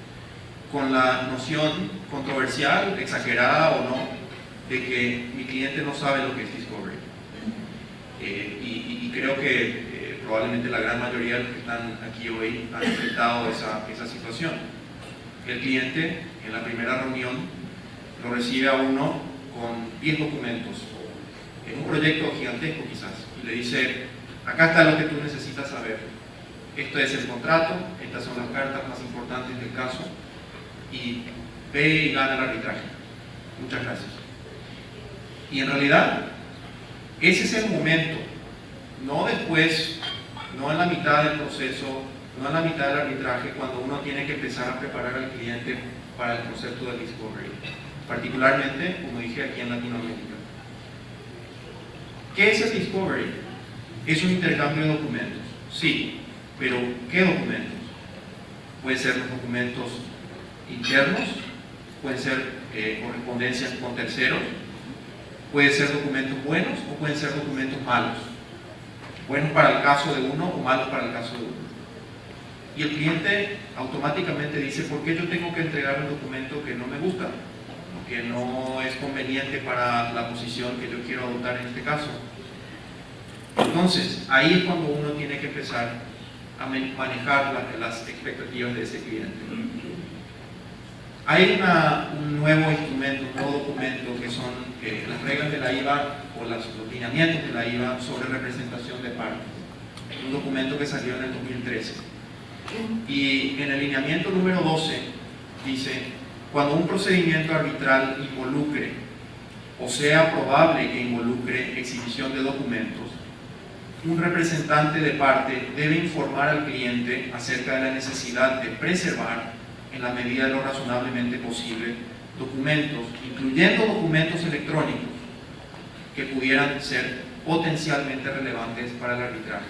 con la noción controversial, exagerada o no, de que mi cliente no sabe lo que es discovery. Y creo que probablemente la gran mayoría de los que están aquí hoy han enfrentado esa situación. El cliente en la primera reunión lo recibe a uno con 10 documentos, en un proyecto gigantesco quizás, y le dice, acá está lo que tú necesitas saber, esto es el contrato, estas son las cartas más importantes del caso, y ve y gana el arbitraje. Muchas gracias. Y en realidad, ese es el momento, no después, no en la mitad del proceso, no en la mitad del arbitraje, cuando uno tiene que empezar a preparar al cliente para el concepto del discovery, particularmente, como dije, aquí en Latinoamérica. ¿Qué es el discovery? Es un intercambio de documentos, sí, pero ¿qué documentos? Pueden ser los documentos internos, pueden ser correspondencias con terceros, pueden ser documentos buenos o pueden ser documentos malos, buenos para el caso de uno o malos para el caso de uno. Y el cliente automáticamente dice, ¿por qué yo tengo que entregar un documento que no me gusta? O que no es conveniente para la posición que yo quiero adoptar en este caso. Entonces, ahí es cuando uno tiene que empezar a manejar las expectativas de ese cliente. Hay un nuevo instrumento, un nuevo documento que son las reglas de la IVA o los lineamientos de la IVA sobre representación de partes. Un documento que salió en el 2013. Y en el lineamiento número 12 dice, cuando un procedimiento arbitral involucre o sea probable que involucre exhibición de documentos, un representante de parte debe informar al cliente acerca de la necesidad de preservar, en la medida de lo razonablemente posible, documentos, incluyendo documentos electrónicos, que pudieran ser potencialmente relevantes para el arbitraje.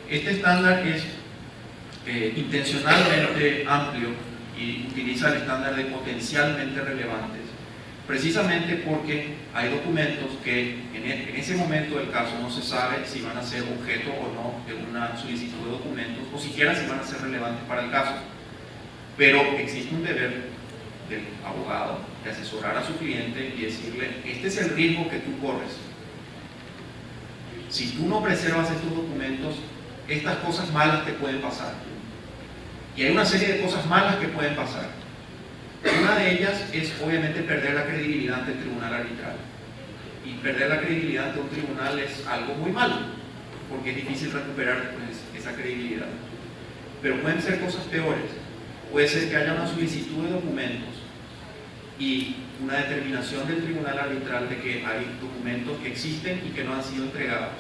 Este estándar es intencionalmente amplio y utiliza el estándar de potencialmente relevantes, precisamente porque hay documentos que en ese momento del caso no se sabe si van a ser objeto o no de una solicitud de documentos, o siquiera si van a ser relevantes para el caso. Pero existe un deber del abogado de asesorar a su cliente y decirle: este es el riesgo que tú corres. Si tú no preservas estos documentos, estas cosas malas te pueden pasar. Y hay una serie de cosas malas que pueden pasar. Una de ellas es obviamente perder la credibilidad ante el tribunal arbitral. Y perder la credibilidad ante un tribunal es algo muy malo, porque es difícil recuperar después esa credibilidad. Pero pueden ser cosas peores. Puede ser que haya una solicitud de documentos y una determinación del tribunal arbitral de que hay documentos que existen y que no han sido entregados.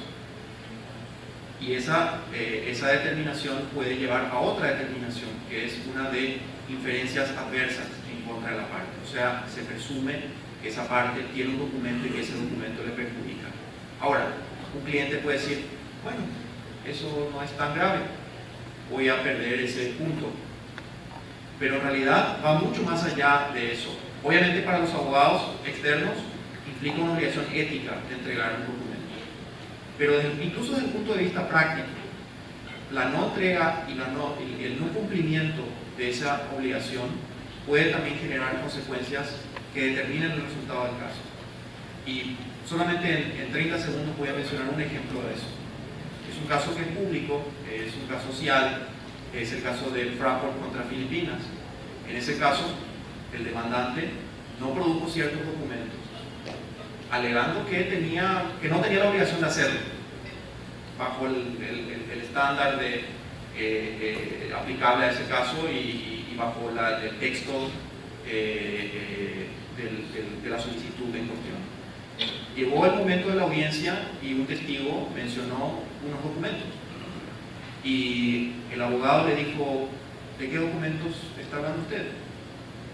Y esa determinación puede llevar a otra determinación, que es una de inferencias adversas en contra de la parte. O sea, se presume que esa parte tiene un documento y que ese documento le perjudica. Ahora, un cliente puede decir: bueno, eso no es tan grave, voy a perder ese punto. Pero en realidad va mucho más allá de eso. Obviamente para los abogados externos implica una obligación ética de entregar un documento. Pero incluso desde el punto de vista práctico, la no entrega y el no cumplimiento de esa obligación puede también generar consecuencias que determinen el resultado del caso. Y solamente en 30 segundos voy a mencionar un ejemplo de eso. Es un caso que es público, es un caso social, es el caso de Fraport contra Filipinas. En ese caso, el demandante no produjo ciertos documentos, alegando que no tenía la obligación de hacerlo, bajo el estándar aplicable a ese caso y bajo el texto de la solicitud en cuestión. Llegó el momento de la audiencia y un testigo mencionó unos documentos. Y el abogado le dijo: ¿de qué documentos está hablando usted?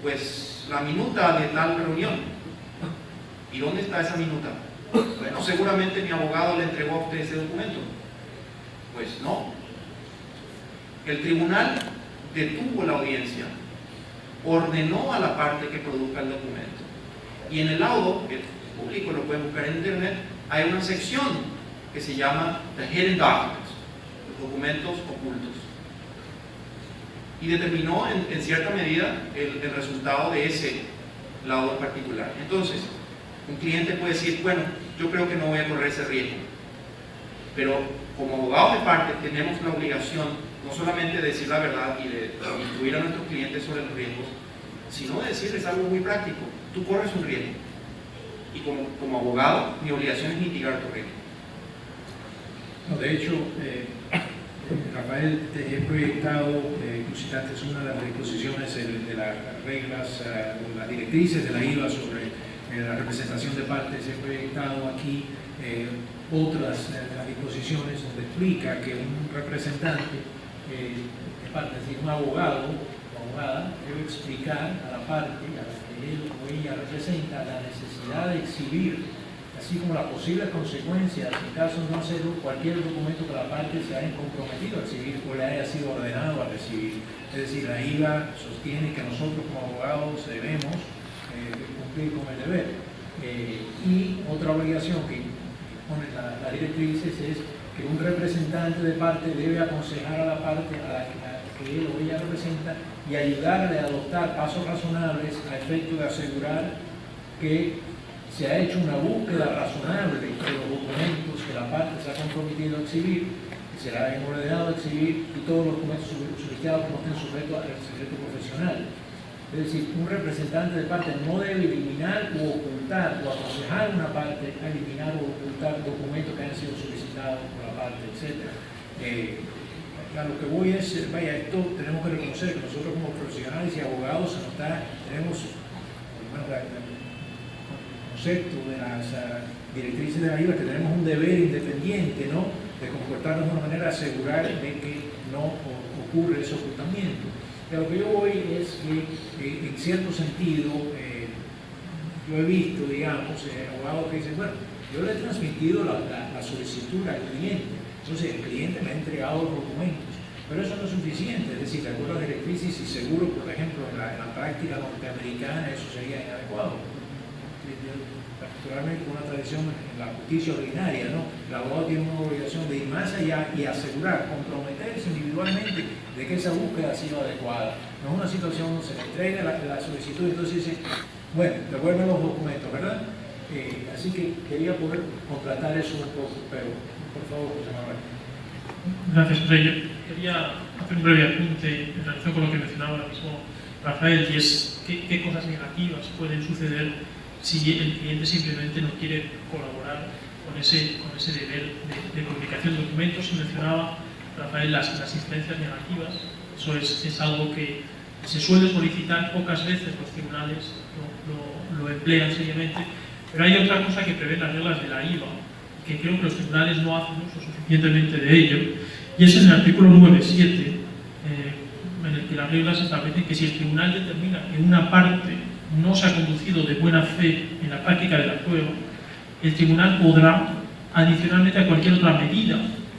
Pues la minuta de tal reunión. ¿Y dónde está esa minuta? Bueno, seguramente mi abogado le entregó a usted ese documento. Pues no. El tribunal detuvo la audiencia, ordenó a la parte que produzca el documento. Y en el laudo, que el público lo puede buscar en internet, hay una sección que se llama The Hidden Documents, los documentos ocultos. Y determinó en cierta medida el resultado de ese laudo en particular. Entonces, un cliente puede decir: bueno, yo creo que no voy a correr ese riesgo. Pero como abogados de parte tenemos la obligación no solamente de decir la verdad y de instruir a nuestros clientes sobre los riesgos, sino de decirles algo muy práctico: tú corres un riesgo. Y como abogado, mi obligación es mitigar tu riesgo. No, de hecho, Rafael, he proyectado, tú citaste una de las disposiciones de las reglas, las directrices de la IVA sobre la representación de partes. He proyectado aquí otras de las disposiciones donde explica que un representante de partes, es decir, un abogado o abogada, debe explicar a la parte a la que él o ella representa la necesidad de exhibir, así como las posibles consecuencias en caso de no hacer cualquier documento que la parte se haya comprometido a exhibir o le haya sido ordenado a recibir. Es decir, la IVA sostiene que nosotros como abogados debemos cumplir con el deber. Y otra obligación que pone las directrices es que un representante de parte debe aconsejar a la parte a la que él o ella representa y ayudarle a adoptar pasos razonables a efecto de asegurar que se ha hecho una búsqueda razonable de los documentos que la parte se ha comprometido a exhibir, que se la han ordenado a exhibir, y todos los documentos solicitados que no estén sujetos al secreto profesional. Es decir, un representante de parte no debe eliminar o ocultar o aconsejar a una parte a eliminar o ocultar documentos que hayan sido solicitados por la parte, etc. A lo que voy es, vaya, esto tenemos que reconocer que nosotros como profesionales y abogados tenemos concepto de las directrices de la IVA, que tenemos un deber independiente, ¿no?, de comportarnos de una manera a asegurar de que no ocurre ese ocultamiento. De lo que yo voy es que en cierto sentido yo he visto, digamos, abogados que dicen, bueno, yo le he transmitido la solicitud al cliente, entonces el cliente me ha entregado los documentos, pero eso no es suficiente, es decir, de acuerdo a las directrices y seguro, por ejemplo, en la práctica norteamericana eso sería inadecuado. Particularmente con una tradición en la justicia ordinaria, ¿no? El abogado tiene una obligación de ir más allá y asegurar, comprometerse individualmente de que esa búsqueda ha sido adecuada. No es una situación donde se le entrega la solicitud y entonces dice, bueno, devuelven los documentos, ¿verdad? Así que quería poder contratar eso un poco, pero por favor, José Manuel. Gracias, José. Yo quería hacer un breve apunte en relación con lo que mencionaba ahora mismo Rafael, y es qué cosas negativas pueden suceder si el cliente simplemente no quiere colaborar con ese deber de comunicación de documentos. Y mencionaba, Rafael, las asistencias negativas. Eso es algo que se suele solicitar pocas veces, los tribunales lo emplean seriamente, pero hay otra cosa que prevé las reglas de la IVA, que creo que los tribunales no hacen uso suficientemente de ello, y es en el artículo 9.7, en el que las reglas establecen que si el tribunal determina que una parte no se ha conducido de buena fe en la práctica de la prueba, el tribunal podrá, adicionalmente a cualquier otra medida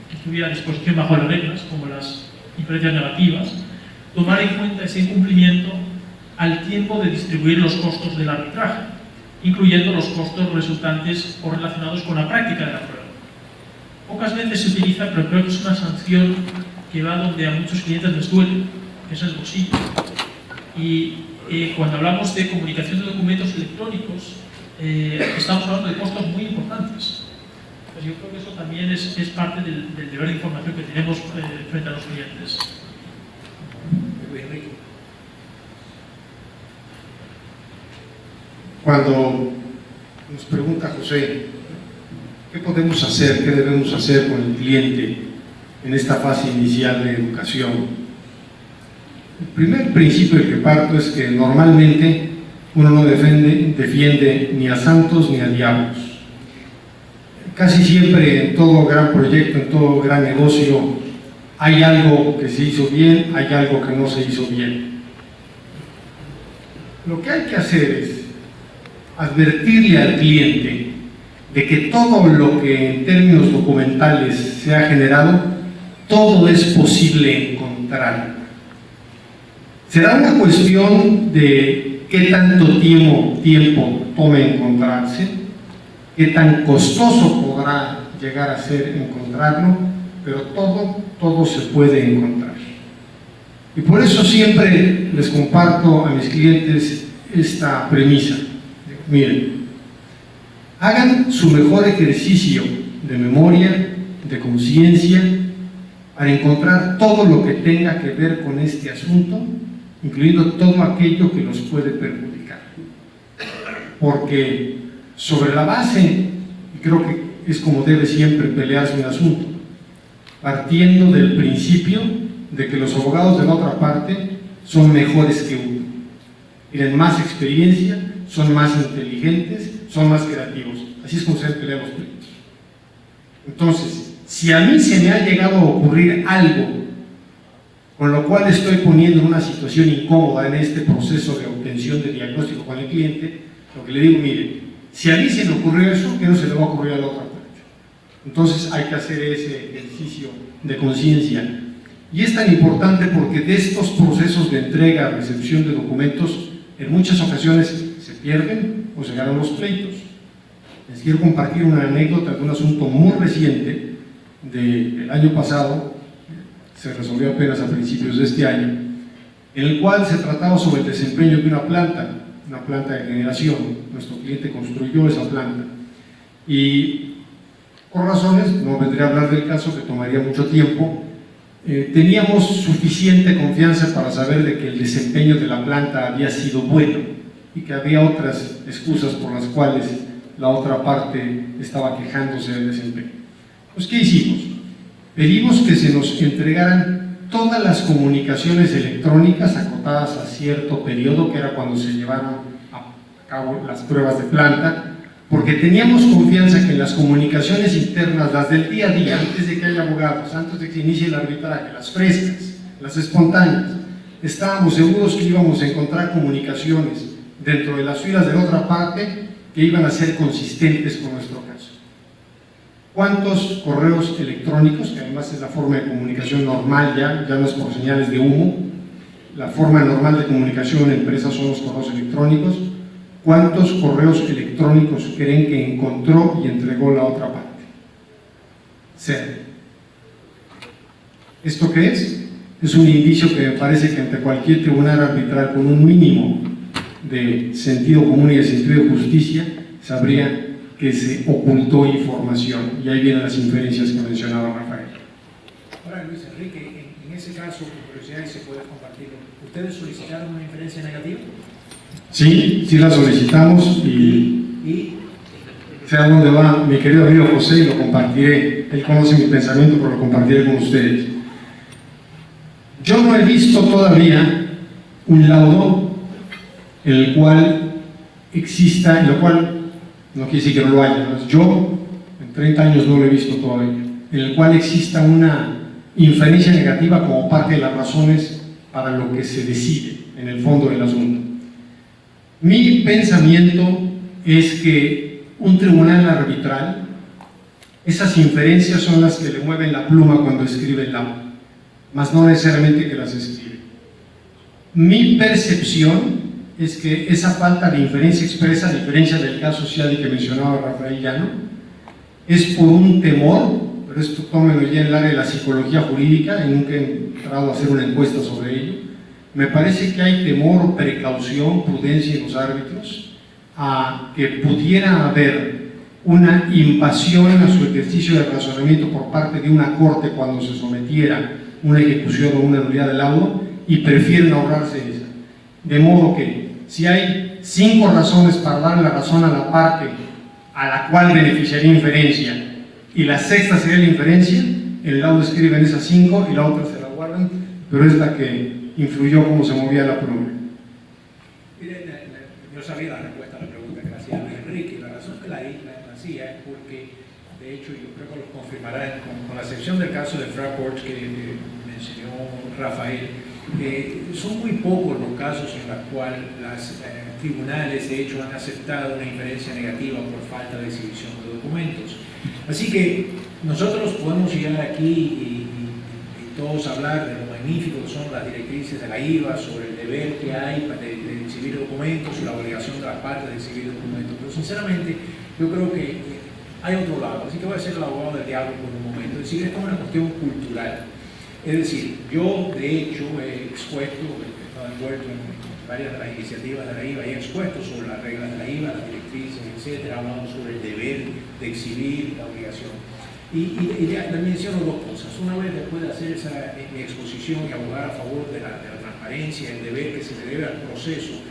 que estuviera a disposición bajo las reglas, como las inferencias negativas, tomar en cuenta ese incumplimiento al tiempo de distribuir los costos del arbitraje, incluyendo los costos resultantes o relacionados con la práctica de la prueba. Pocas veces se utiliza, pero creo que es una sanción que va donde a muchos clientes les duele, que es el bolsillo. Y cuando hablamos de comunicación de documentos electrónicos, estamos hablando de costos muy importantes. Pues yo creo que eso también es parte del deber de información que tenemos frente a los clientes. Cuando nos pregunta José, ¿qué podemos hacer, qué debemos hacer con el cliente en esta fase inicial de educación? El primer principio del que parto es que normalmente uno no defiende ni a santos ni a diablos. Casi siempre en todo gran proyecto, en todo gran negocio, hay algo que se hizo bien, hay algo que no se hizo bien. Lo que hay que hacer es advertirle al cliente de que todo lo que en términos documentales se ha generado, todo es posible encontrar. Será una cuestión de qué tanto tiempo tome encontrarse, qué tan costoso podrá llegar a ser encontrarlo, pero todo se puede encontrar. Y por eso siempre les comparto a mis clientes esta premisa. Miren, hagan su mejor ejercicio de memoria, de conciencia, para encontrar todo lo que tenga que ver con este asunto, incluyendo todo aquello que los puede perjudicar. Porque sobre la base, y creo que es como debe siempre pelearse un asunto, partiendo del principio de que los abogados de la otra parte son mejores que uno, tienen más experiencia, son más inteligentes, son más creativos. Así es como se pelean los pleitos. Entonces, si a mí se me ha llegado a ocurrir algo con lo cual estoy poniendo en una situación incómoda en este proceso de obtención de diagnóstico con el cliente, lo que le digo, mire, si a mí se me ocurrió eso, ¿qué no se le va a ocurrir a la otra parte? Entonces hay que hacer ese ejercicio de conciencia. Y es tan importante porque de estos procesos de entrega, recepción de documentos, en muchas ocasiones se pierden o se ganan los pleitos. Les quiero compartir una anécdota de un asunto muy reciente del año pasado, se resolvió apenas a principios de este año, en el cual se trataba sobre el desempeño de una planta de generación. Nuestro cliente construyó esa planta y por razones, no vendré a hablar del caso que tomaría mucho tiempo, teníamos suficiente confianza para saber de que el desempeño de la planta había sido bueno y que había otras excusas por las cuales la otra parte estaba quejándose del desempeño. Pues, ¿qué hicimos? Pedimos que se nos entregaran todas las comunicaciones electrónicas acotadas a cierto periodo, que era cuando se llevaron a cabo las pruebas de planta, porque teníamos confianza que en las comunicaciones internas, las del día a día, antes de que haya abogados, antes de que se inicie el arbitraje, las frescas, las espontáneas, estábamos seguros que íbamos a encontrar comunicaciones dentro de las filas de la otra parte que iban a ser consistentes con nuestro caso. ¿Cuántos correos electrónicos, que además es la forma de comunicación normal ya no es por señales de humo, la forma normal de comunicación en empresas son los correos electrónicos? ¿Cuántos correos electrónicos creen que encontró y entregó la otra parte? 0. ¿Esto qué es? Es un indicio que me parece que ante cualquier tribunal arbitral con un mínimo de sentido común y de sentido de justicia sabría que se ocultó información, y ahí vienen las inferencias que mencionaba Rafael. Ahora, Luis Enrique, en ese caso, por curiosidad, se puede compartirlo. ¿Ustedes solicitaron una inferencia negativa? Sí, sí la solicitamos y sé a dónde va mi querido amigo José y lo compartiré. Él conoce mi pensamiento, pero lo compartiré con ustedes. Yo no he visto todavía un laudo en el cual exista, en lo cual no quiere decir que no lo haya, ¿no? Yo en 30 años no lo he visto todavía, en el cual exista una inferencia negativa como parte de las razones para lo que se decide en el fondo del asunto. Mi pensamiento es que un tribunal arbitral, esas inferencias son las que le mueven la pluma cuando escribe el laudo, más no necesariamente que las escribe. Mi percepción es que esa falta de inferencia expresa, a diferencia del caso Ciadi que mencionaba Rafael Llano, es por un temor, pero esto tómenlo ya en el área de la psicología jurídica, y nunca he entrado a hacer una encuesta sobre ello. Me parece que hay temor, precaución, prudencia en los árbitros a que pudiera haber una invasión a su ejercicio de razonamiento por parte de una corte cuando se sometiera una ejecución o una nulidad del laudo, y prefieren ahorrarse esa. De modo que si hay 5 razones para dar la razón a la parte a la cual beneficiaría inferencia y la sexta sería la inferencia, el laudo escriben esas 5 y la otra se la guardan, pero es la que influyó cómo se movía la pluma. Yo sabía la respuesta a la pregunta que hacía Luis Enrique, y la razón que la hacía es porque, de hecho, yo creo que lo confirmará con la excepción del caso de Fraport que mencionó Rafael. Son muy pocos los casos en los cuales los tribunales, de hecho, han aceptado una inferencia negativa por falta de exhibición de documentos. Así que nosotros podemos llegar aquí y todos hablar de lo magnífico que son las directrices de la IVA, sobre el deber que hay de exhibir documentos y la obligación de las partes de exhibir documentos, pero sinceramente yo creo que hay otro lado, así que voy a ser el abogado del diablo por un momento. Es decir, esto es una cuestión cultural. Es decir, yo de hecho he expuesto, he estado envuelto en varias de las iniciativas de la IVA y he expuesto sobre las reglas de la IVA, las directrices, etcétera, hablando sobre el deber de exhibir, la obligación. Y ya menciono 2 cosas. Una vez después de hacer esa exposición y abogar a favor de la transparencia, el deber que se le debe al proceso,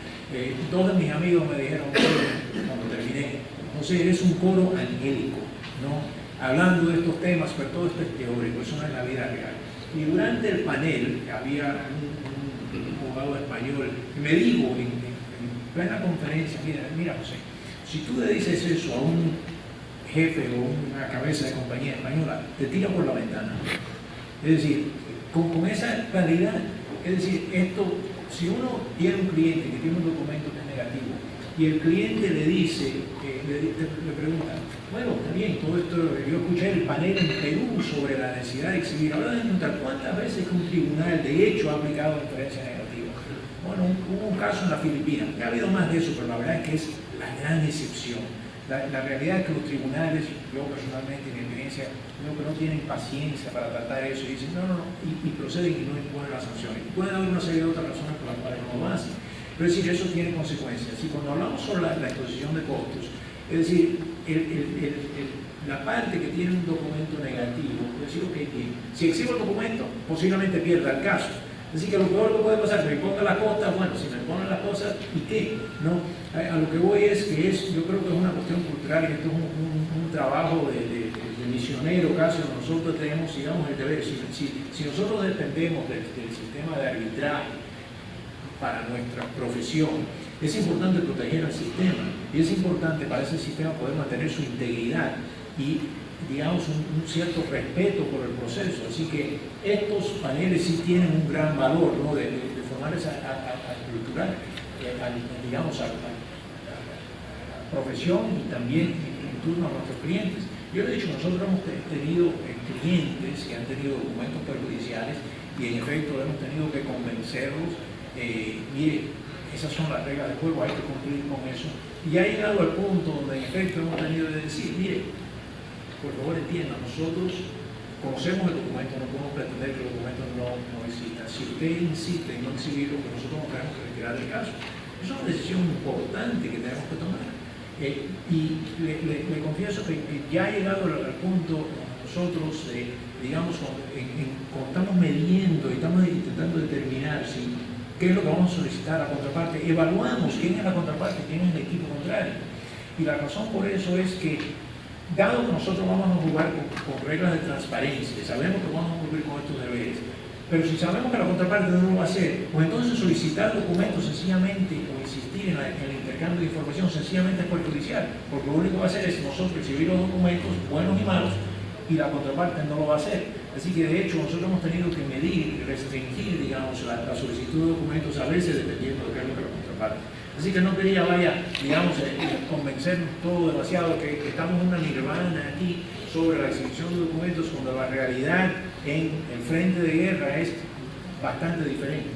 2 de mis amigos me dijeron cuando terminé, José, eres un coro angélico, ¿no? Hablando de estos temas, pero todo esto es teórico, eso no es la vida real. Y durante el panel había un abogado español que me dijo en plena conferencia, mira José, si tú le dices eso a un jefe o una cabeza de compañía española, te tira por la ventana. Es decir, con esa claridad, es decir, esto, si uno tiene un cliente que tiene un documento que es negativo y el cliente le dice, le pregunta, bueno, está bien, todo esto, yo escuché el panel en Perú sobre la necesidad de exhibir. Ahora de preguntar cuántas veces que un tribunal de hecho ha aplicado inferencia negativa. Bueno, hubo un caso en las Filipinas, que ha habido más de eso, pero la verdad es que es la gran excepción. La realidad es que los tribunales, yo personalmente en mi experiencia, creo que no tienen paciencia para tratar eso y dicen no, y proceden y no imponen las sanciones. Pueden haber una serie de otras razones por las cuales no lo hacen, pero es decir, eso tiene consecuencias. Y cuando hablamos sobre la exposición de costos, es decir, la parte que tiene un documento negativo, es decir, okay, si exhibo el documento, posiblemente pierda el caso. Así que lo peor que puede pasar, me ponga la costa, bueno, si me ponen las cosas, ¿y qué? ¿No? A lo que voy es que yo creo que es una cuestión cultural, y esto es un trabajo de misionero casi, nosotros tenemos, digamos, el deber. Si nosotros dependemos del sistema de arbitraje para nuestra profesión. Es importante proteger al sistema y es importante para ese sistema poder mantener su integridad y, digamos, un cierto respeto por el proceso. Así que estos paneles sí tienen un gran valor, ¿no? de formar esa cultura, digamos, a la profesión y también en turno a nuestros clientes. Yo le he dicho, nosotros hemos tenido clientes que han tenido documentos perjudiciales y en efecto hemos tenido que convencerlos, mire, esas son las reglas del juego, hay que cumplir con eso. Y ha llegado al punto donde en efecto hemos tenido que decir, mire, por favor entiendan, nosotros conocemos el documento, no podemos pretender que el documento no exista. Si usted insiste en no exhibirlo, pues nosotros no tenemos que retirar el caso. Es una decisión importante que tenemos que tomar. Y le confieso que ya ha llegado al punto nosotros, digamos, cuando estamos midiendo y estamos intentando determinar qué es lo que vamos a solicitar a la contraparte, evaluamos quién es la contraparte, quién es el equipo contrario. Y la razón por eso es que, dado que nosotros vamos a jugar con reglas de transparencia, sabemos que vamos a cumplir con estos deberes, pero si sabemos que la contraparte no lo va a hacer, pues entonces solicitar documentos sencillamente o insistir en el intercambio de información sencillamente es perjudicial, porque lo único que va a hacer es nosotros recibir los documentos, buenos y malos, y la contraparte no lo va a hacer. Así que de hecho nosotros hemos tenido que medir y restringir, digamos, la solicitud de documentos a veces dependiendo de qué es lo que la contraparte. Así que no quería, digamos, convencernos todo demasiado que estamos en una nirvana aquí sobre la exhibición de documentos cuando la realidad en el frente de guerra es bastante diferente.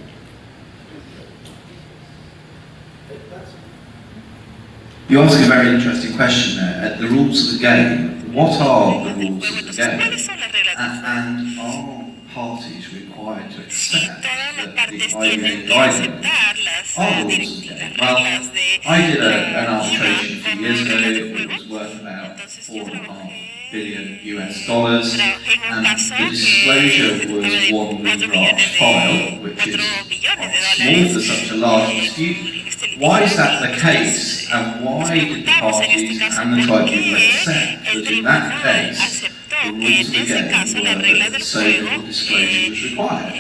You ask a very interesting question there. The rules of the game. What are the rules of the game? And are parties required to accept that the IBA guidelines are rules of the game? Well, I did an arbitration a few years ago. It was worth about $4.5 billion US, and the disclosure was one draft file, which is small for such a large dispute. Why is that the case, and why did the parties and the tribunal accept that in that case the rules of the game were so little disclosure was required?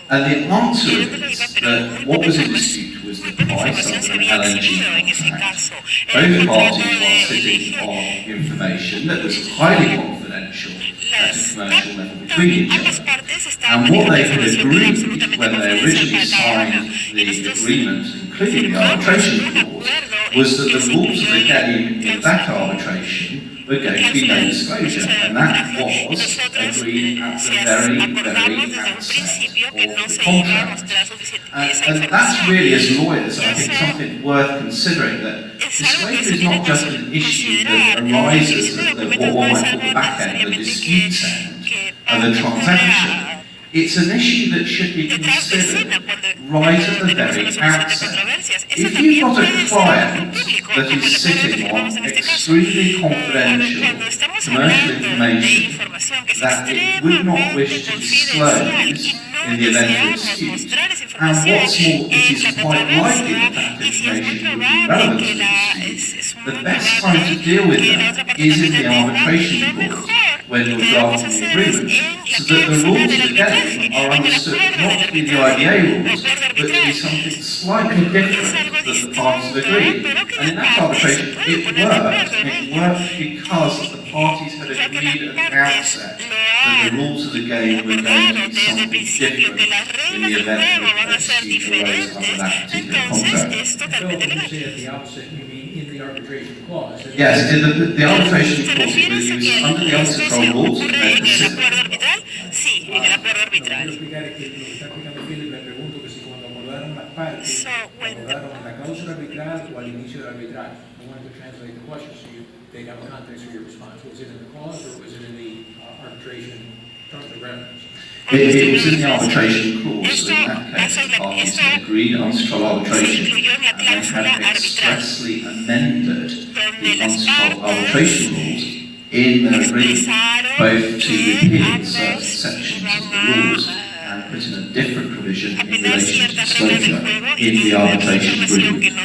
And the answer is that what was in dispute was the price of an LNG contract. Both parties were sitting on information that was highly confidential at a commercial level between each other. And what they had agreed when they originally signed the agreement, including the arbitration clause, was that the rules of the game in that arbitration were going to be no disclosure, and that was agreed at the very outset of the contract. And that's really, as lawyers, I think something worth considering, that disclosure is not just an issue that arises at what one might call the back end, the dispute end of a transaction. It's an issue that should be considered right at the very outset. If you've got a client that is sitting on extremely confidential commercial information that it would not wish to disclose in the event of a dispute, and what's more, it is quite likely that that information would be relevant to the dispute, the best time to deal with that is in the arbitration court, when you're drafting the agreement, so that the rules of the game are understood not to be the IBA rules, but to be something slightly different that the parties have agreed. And in that arbitration, it worked because the parties had agreed at the outset that the rules of the game were going to be something different in the event of a dispute arose under that particular contract. Arbitration clause. Yes, in the arbitration clause, it was under the uncontrolled rules. Sí, en el acuerdo arbitral. So when la cláusula arbitral o al inicio del arbitraje, I wanted to translate the question so they have context for your response. Was it in the clause or was it in the arbitration terms of reference? It was in the arbitration clause, so in that case, the parties had agreed uncontrolled arbitration, and they had expressly amended the uncontrolled arbitration rules in their agreement, both to repeal certain sections of the rules and put in a different provision in relation to disclosure in the arbitration agreement.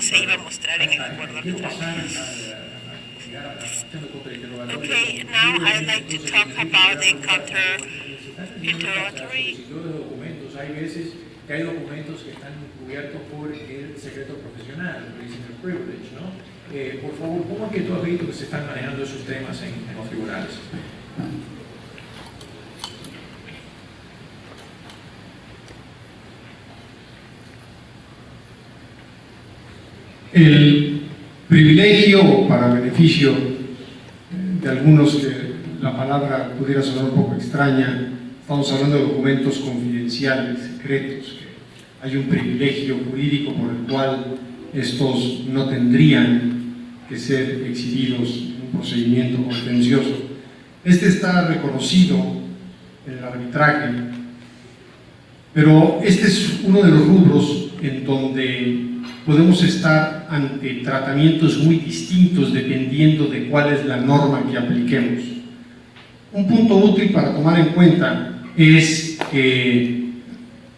Okay, now I'd like to talk about the counter interrogatory. Hay veces que hay documentos que están cubiertos por el secreto profesional, el prisoner privilege, ¿no? Por favor, ¿cómo es que tú has visto que se están manejando esos temas en los tribunales? El privilegio, para beneficio de algunos que la palabra pudiera sonar un poco extraña, estamos hablando de documentos confidenciales, secretos, que hay un privilegio jurídico por el cual estos no tendrían que ser exhibidos en un procedimiento contencioso. Este está reconocido en el arbitraje, pero este es uno de los rubros en donde podemos estar ante tratamientos muy distintos dependiendo de cuál es la norma que apliquemos. Un punto útil para tomar en cuenta es que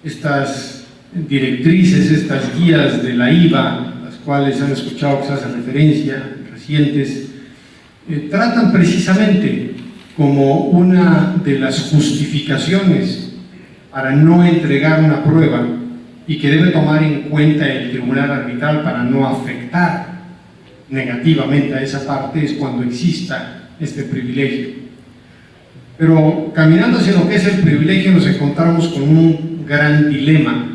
estas directrices, estas guías de la IVA, las cuales han escuchado que se hace referencia, recientes, tratan precisamente como una de las justificaciones para no entregar una prueba y que debe tomar en cuenta el tribunal arbitral para no afectar negativamente a esa parte, es cuando exista este privilegio. Pero caminando hacia lo que es el privilegio nos encontramos con un gran dilema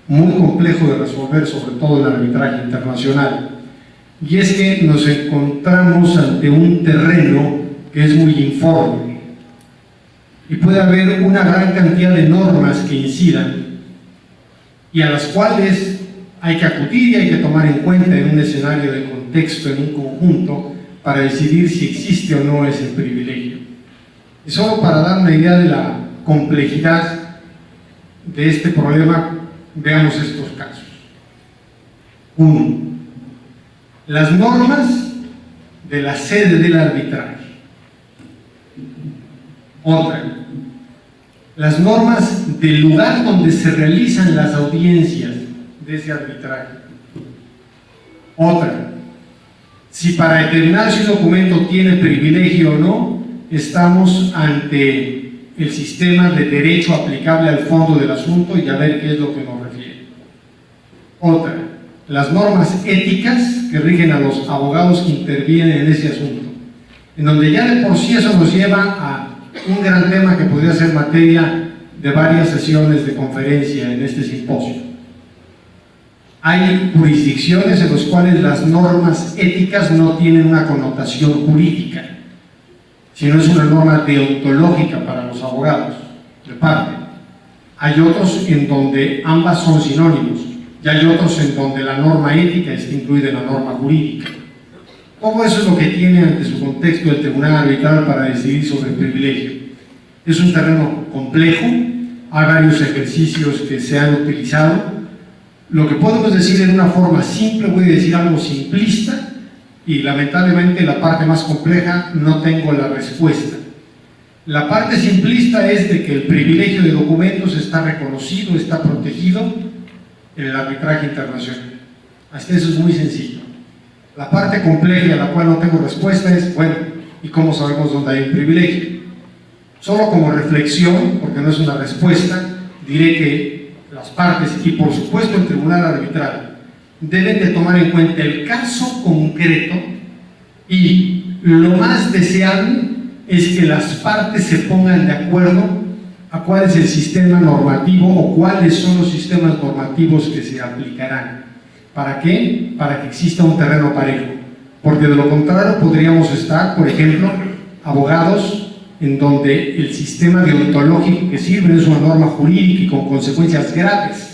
muy complejo de resolver, sobre todo en el arbitraje internacional, y es que nos encontramos ante un terreno que es muy informe y puede haber una gran cantidad de normas que incidan y a las cuales hay que acudir y hay que tomar en cuenta en un escenario de contexto, en un conjunto, para decidir si existe o no ese privilegio. Y solo para dar una idea de la complejidad de este problema, veamos estos casos. 1. Las normas de la sede del arbitraje. Otra. Las normas del lugar donde se realizan las audiencias de ese arbitraje. Otra, si para determinar si un documento tiene privilegio o no, estamos ante el sistema de derecho aplicable al fondo del asunto y a ver qué es lo que nos refiere. Otra, las normas éticas que rigen a los abogados que intervienen en ese asunto, en donde ya de por sí eso nos lleva a un gran tema que podría ser materia de varias sesiones de conferencia en este simposio. Hay jurisdicciones en las cuales las normas éticas no tienen una connotación jurídica, sino es una norma deontológica para los abogados, de parte. Hay otros en donde ambas son sinónimos, y hay otros en donde la norma ética está incluida en la norma jurídica. Todo eso es lo que tiene ante su contexto el tribunal arbitral para decidir sobre el privilegio. Es un terreno complejo, hay varios ejercicios que se han utilizado. Lo que podemos decir en una forma simple, voy a decir algo simplista, y lamentablemente la parte más compleja no tengo la respuesta. La parte simplista es de que el privilegio de documentos está reconocido, está protegido en el arbitraje internacional. Hasta eso es muy sencillo. La parte compleja y a la cual no tengo respuesta es, bueno, ¿y cómo sabemos dónde hay un privilegio? Solo como reflexión, porque no es una respuesta, diré que las partes y por supuesto el tribunal arbitral deben de tomar en cuenta el caso concreto y lo más deseable es que las partes se pongan de acuerdo a cuál es el sistema normativo o cuáles son los sistemas normativos que se aplicarán. ¿Para qué? Para que exista un terreno parejo, porque de lo contrario podríamos estar, por ejemplo, abogados en donde el sistema deontológico que sirve es una norma jurídica y con consecuencias graves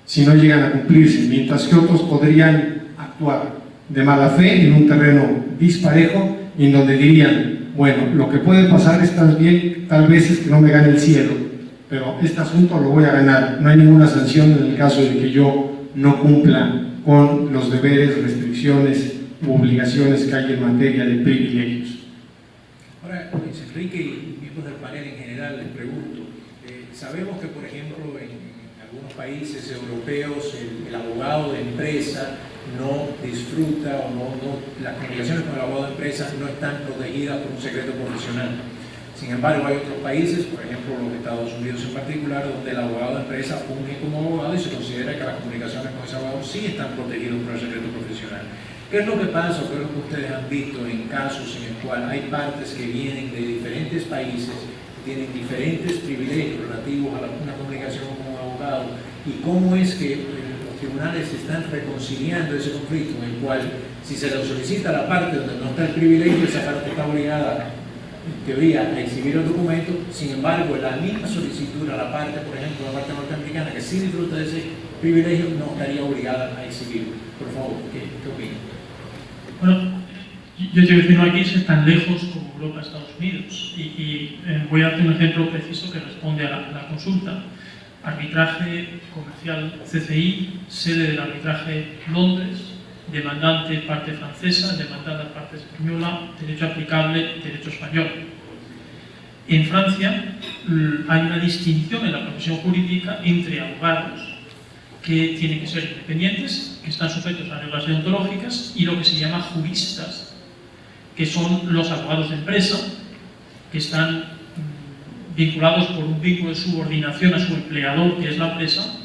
si no llegan a cumplirse, mientras que otros podrían actuar de mala fe en un terreno disparejo y en donde dirían, bueno, lo que puede pasar es tal vez es que no me gane el cielo, pero este asunto lo voy a ganar, no hay ninguna sanción en el caso de que yo no cumpla con los deberes, restricciones u obligaciones que hay en materia de privilegios. Ahora, Luis Enrique y miembros del panel en general, les pregunto, sabemos que, por ejemplo, en algunos países europeos el abogado de empresa no disfruta o las comunicaciones con el abogado de empresa no están protegidas por un secreto profesional. Sin embargo, hay otros países, por ejemplo los Estados Unidos en particular, donde el abogado de empresa funge como abogado y se considera que las comunicaciones con ese abogado sí están protegidas por el secreto profesional. ¿Qué es lo que pasa o qué es lo que ustedes han visto en casos en el cual hay partes que vienen de diferentes países, que tienen diferentes privilegios relativos a una comunicación con un abogado, y cómo es que los tribunales están reconciliando ese conflicto en el cual, si se le solicita a la parte donde no está el privilegio, esa parte está obligada en teoría a exhibir el documento? Sin embargo, la misma solicitud a la parte, por ejemplo, la parte norteamericana, que sí disfruta de ese privilegio, no estaría obligada a exhibirlo. Por favor, ¿qué opinan? Bueno, yo te defino aquí ser tan lejos como Europa, Estados Unidos, y voy a darte un ejemplo preciso que responde a la consulta. Arbitraje comercial CCI, sede del arbitraje Londres, demandante parte francesa, demandada parte española, derecho aplicable, derecho español. En Francia hay una distinción en la profesión jurídica entre abogados que tienen que ser independientes, que están sujetos a reglas deontológicas, y lo que se llama juristas, que son los abogados de empresa, que están vinculados por un vínculo de subordinación a su empleador, que es la empresa.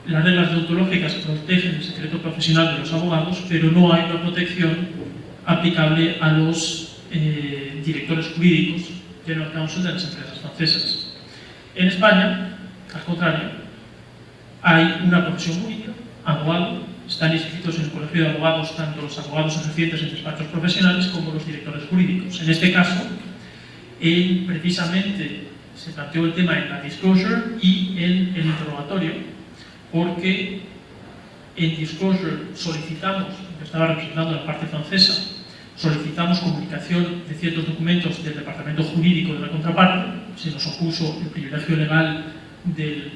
Las reglas deontológicas protegen el secreto profesional de los abogados, pero no hay una protección aplicable a los directores jurídicos, general counsel, de las empresas francesas. En España, al contrario, hay una profesión única, abogado. Están inscritos en el colegio de abogados tanto los abogados ejercientes en despachos profesionales como los directores jurídicos. En este caso, precisamente se planteó el tema en la disclosure y en el interrogatorio, porque en disclosure solicitamos, que estaba representando la parte francesa, solicitamos comunicación de ciertos documentos del departamento jurídico de la contraparte. Se nos opuso el privilegio legal de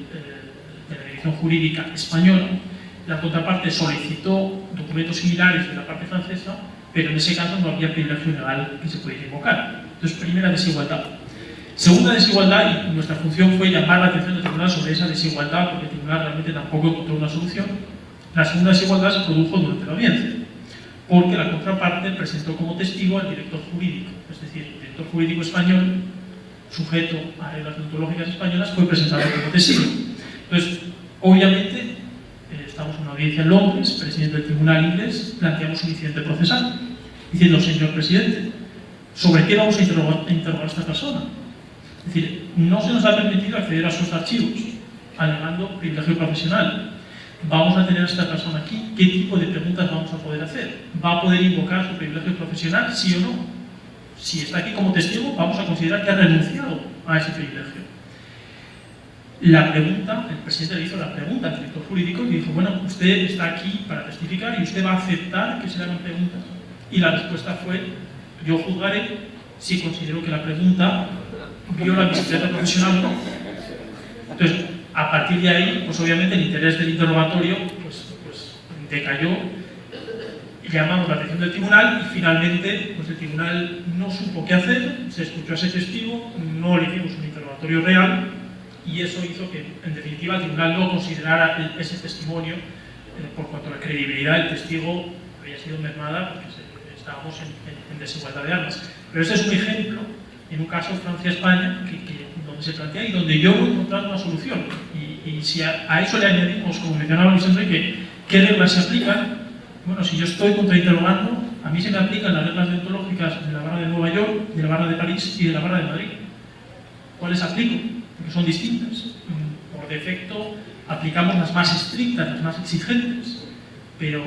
la dirección jurídica española. La contraparte solicitó documentos similares de la parte francesa, pero en ese caso no había privilegio legal que se pudiera invocar. Entonces, primera desigualdad. Segunda desigualdad, y nuestra función fue llamar la atención del tribunal sobre esa desigualdad, porque el tribunal realmente tampoco encontró una solución. La segunda desigualdad se produjo durante la audiencia, porque la contraparte presentó como testigo al director jurídico, es decir, el director jurídico español, sujeto a reglas deontológicas españolas, fue presentado como testigo. Entonces, obviamente, estamos en una audiencia en Londres, el presidente del tribunal inglés, planteamos un incidente procesal, diciendo: señor presidente, ¿sobre qué vamos a interrogar a esta persona? Es decir, no se nos ha permitido acceder a sus archivos, alegando privilegio profesional. Vamos a tener a esta persona aquí, ¿qué tipo de preguntas vamos a poder hacer? ¿Va a poder invocar su privilegio profesional, sí o no? Si está aquí como testigo, vamos a considerar que ha renunciado a ese privilegio. La pregunta, el presidente le hizo la pregunta al director jurídico y dijo: bueno, usted está aquí para testificar y usted va a aceptar que se le hagan preguntas. Y la respuesta fue: yo juzgaré si considero que la pregunta viola mi secreto profesional o no. Entonces, a partir de ahí, pues obviamente el interés del interrogatorio pues decayó. Llamamos la atención del tribunal y finalmente pues el tribunal no supo qué hacer, se escuchó a ese testigo, no le hicimos un interrogatorio real, y eso hizo que, en definitiva, el tribunal no considerara ese testimonio, por cuanto a la credibilidad del testigo había sido mermada, porque estábamos en desigualdad de armas. Pero ese es un ejemplo, en un caso Francia-España, donde se plantea y donde yo no he encontrado una solución. Y si a eso le añadimos, como mencionaba Luis Enrique, qué reglas se aplican. Bueno, si yo estoy contrainterrogando, a mí se me aplican las reglas deontológicas de la barra de Nueva York, de la barra de París y de la barra de Madrid. ¿Cuáles aplico? Porque son distintas. Por defecto aplicamos las más estrictas, las más exigentes, pero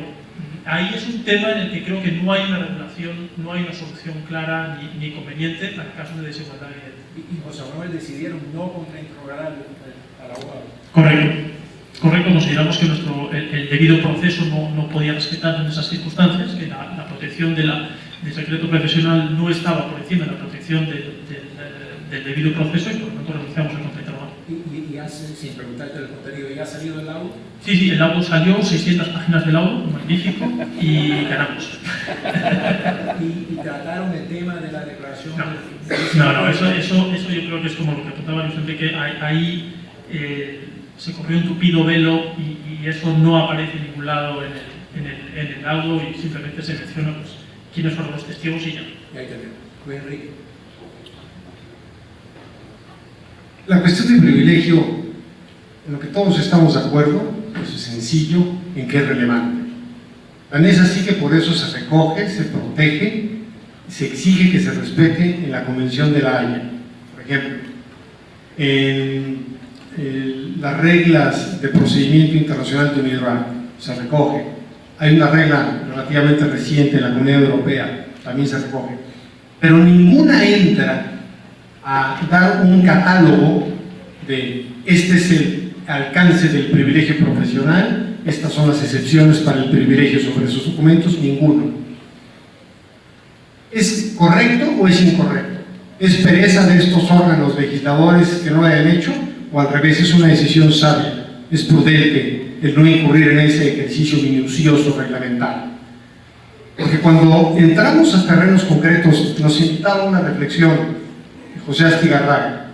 ahí es un tema en el que creo que no hay una regulación, no hay una solución clara ni conveniente para casos de desigualdad evidente. Y José Manuel decidieron no contrainterrogar al abogado. Correcto, consideramos que el debido proceso no podía respetarse en esas circunstancias, que la protección del secreto profesional no estaba por encima de la protección del debido proceso, y por lo tanto renunciamos al contrainterrogado. Sin preguntarte el contenido, ¿ya ha salido el laudo? Sí, el laudo salió, 600 páginas de laudo, magnífico, y ganamos. ¿Y trataron el tema de la declaración? No, eso yo creo que es como lo que apuntaba Luis Enrique, ahí se corrió un tupido velo y eso no aparece en ningún lado en el laudo, y simplemente se menciona pues, quiénes fueron los testigos y ya. Y ahí termino. Luis Enrique. La cuestión de privilegio, en lo que todos estamos de acuerdo, pues es sencillo, en que es relevante. Tan es así que por eso se recoge, se protege, se exige que se respete en la Convención de la Haya. Por ejemplo, en las reglas de procedimiento internacional de UNIDROIT se recoge. Hay una regla relativamente reciente en la Comunidad Europea, también se recoge. Pero ninguna entra a dar un catálogo de este es el alcance del privilegio profesional, estas son las excepciones para el privilegio sobre esos documentos, ninguno. ¿Es correcto o es incorrecto? ¿Es pereza de estos órganos legisladores que no lo hayan hecho? ¿O al revés, es una decisión sabia? ¿Es prudente el no incurrir en ese ejercicio minucioso reglamentario? Porque cuando entramos a terrenos concretos, nos invitaba a una reflexión José Astigarraga.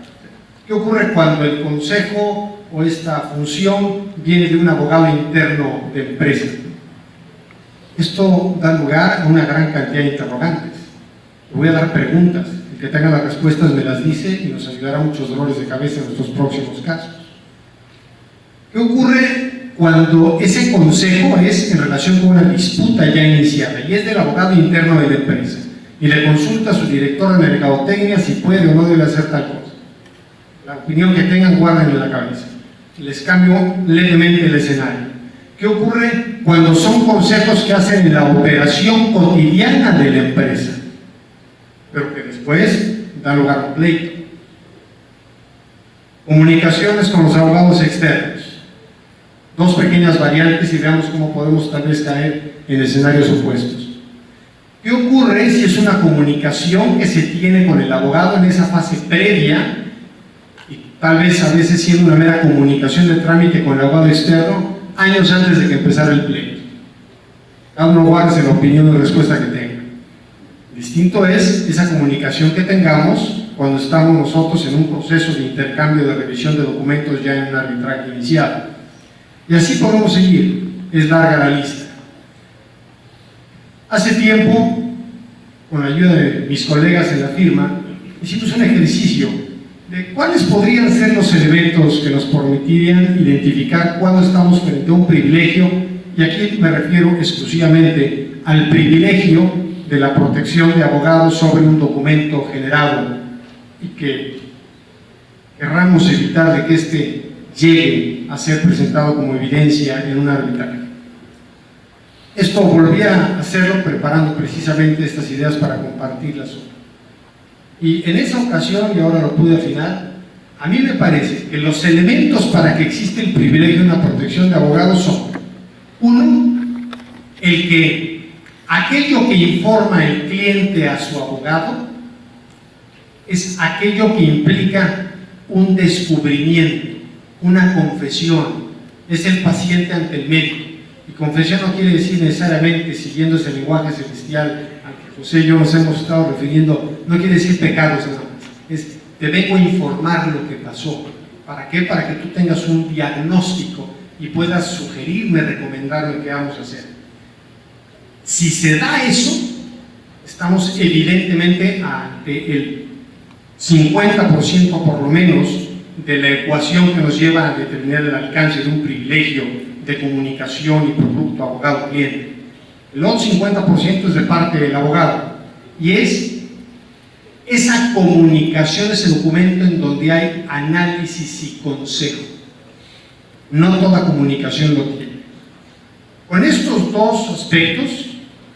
¿Qué ocurre cuando el consejo o esta función viene de un abogado interno de empresa? Esto da lugar a una gran cantidad de interrogantes. Le voy a dar preguntas. El que tenga las respuestas me las dice y nos ayudará a muchos dolores de cabeza en nuestros próximos casos. ¿Qué ocurre cuando ese consejo es en relación con una disputa ya iniciada y es del abogado interno de la empresa y le consulta a su director de mercadotecnia si puede o no debe hacer tal cosa? La opinión que tengan, guárdenla en la cabeza. Les cambio levemente el escenario. ¿Qué ocurre cuando son consejos que hacen en la operación cotidiana de la empresa, pero que después dan lugar a un pleito? Comunicaciones con los abogados externos. Dos pequeñas variantes y veamos cómo podemos tal vez caer en escenarios opuestos. ¿Qué ocurre si es una comunicación que se tiene con el abogado en esa fase previa y tal vez a veces siendo una mera comunicación de trámite con el abogado externo años antes de que empezara el pleito? Cada uno guarde la opinión o respuesta que tenga. Distinto es esa comunicación que tengamos cuando estamos nosotros en un proceso de intercambio de revisión de documentos ya en un arbitraje iniciado. Y así podemos seguir, es larga la lista. Hace tiempo, con la ayuda de mis colegas en la firma, hicimos un ejercicio de cuáles podrían ser los elementos que nos permitirían identificar cuándo estamos frente a un privilegio, y aquí me refiero exclusivamente al privilegio de la protección de abogados sobre un documento generado y que querramos evitar de que este llegue a ser presentado como evidencia en un arbitraje. Esto volví a hacerlo preparando precisamente estas ideas para compartirlas hoy. Y en esa ocasión, y ahora lo pude afinar, a mí me parece que los elementos para que exista el privilegio de una protección de abogados son: uno, el que aquello que informa el cliente a su abogado es aquello que implica un descubrimiento, una confesión, es el paciente ante el médico. Y confesión no quiere decir necesariamente, siguiendo ese lenguaje celestial al que José y yo nos hemos estado refiriendo, no quiere decir pecados nada más, es te vengo a informar lo que pasó. ¿Para qué? Para que tú tengas un diagnóstico y puedas sugerirme, recomendarme qué vamos a hacer. Si se da eso, estamos evidentemente ante el 50% por lo menos de la ecuación que nos lleva a determinar el alcance de un privilegio de comunicación y producto abogado-cliente. El otro 50% es de parte del abogado y es esa comunicación, ese documento en donde hay análisis y consejo. No toda comunicación lo tiene. Con estos dos aspectos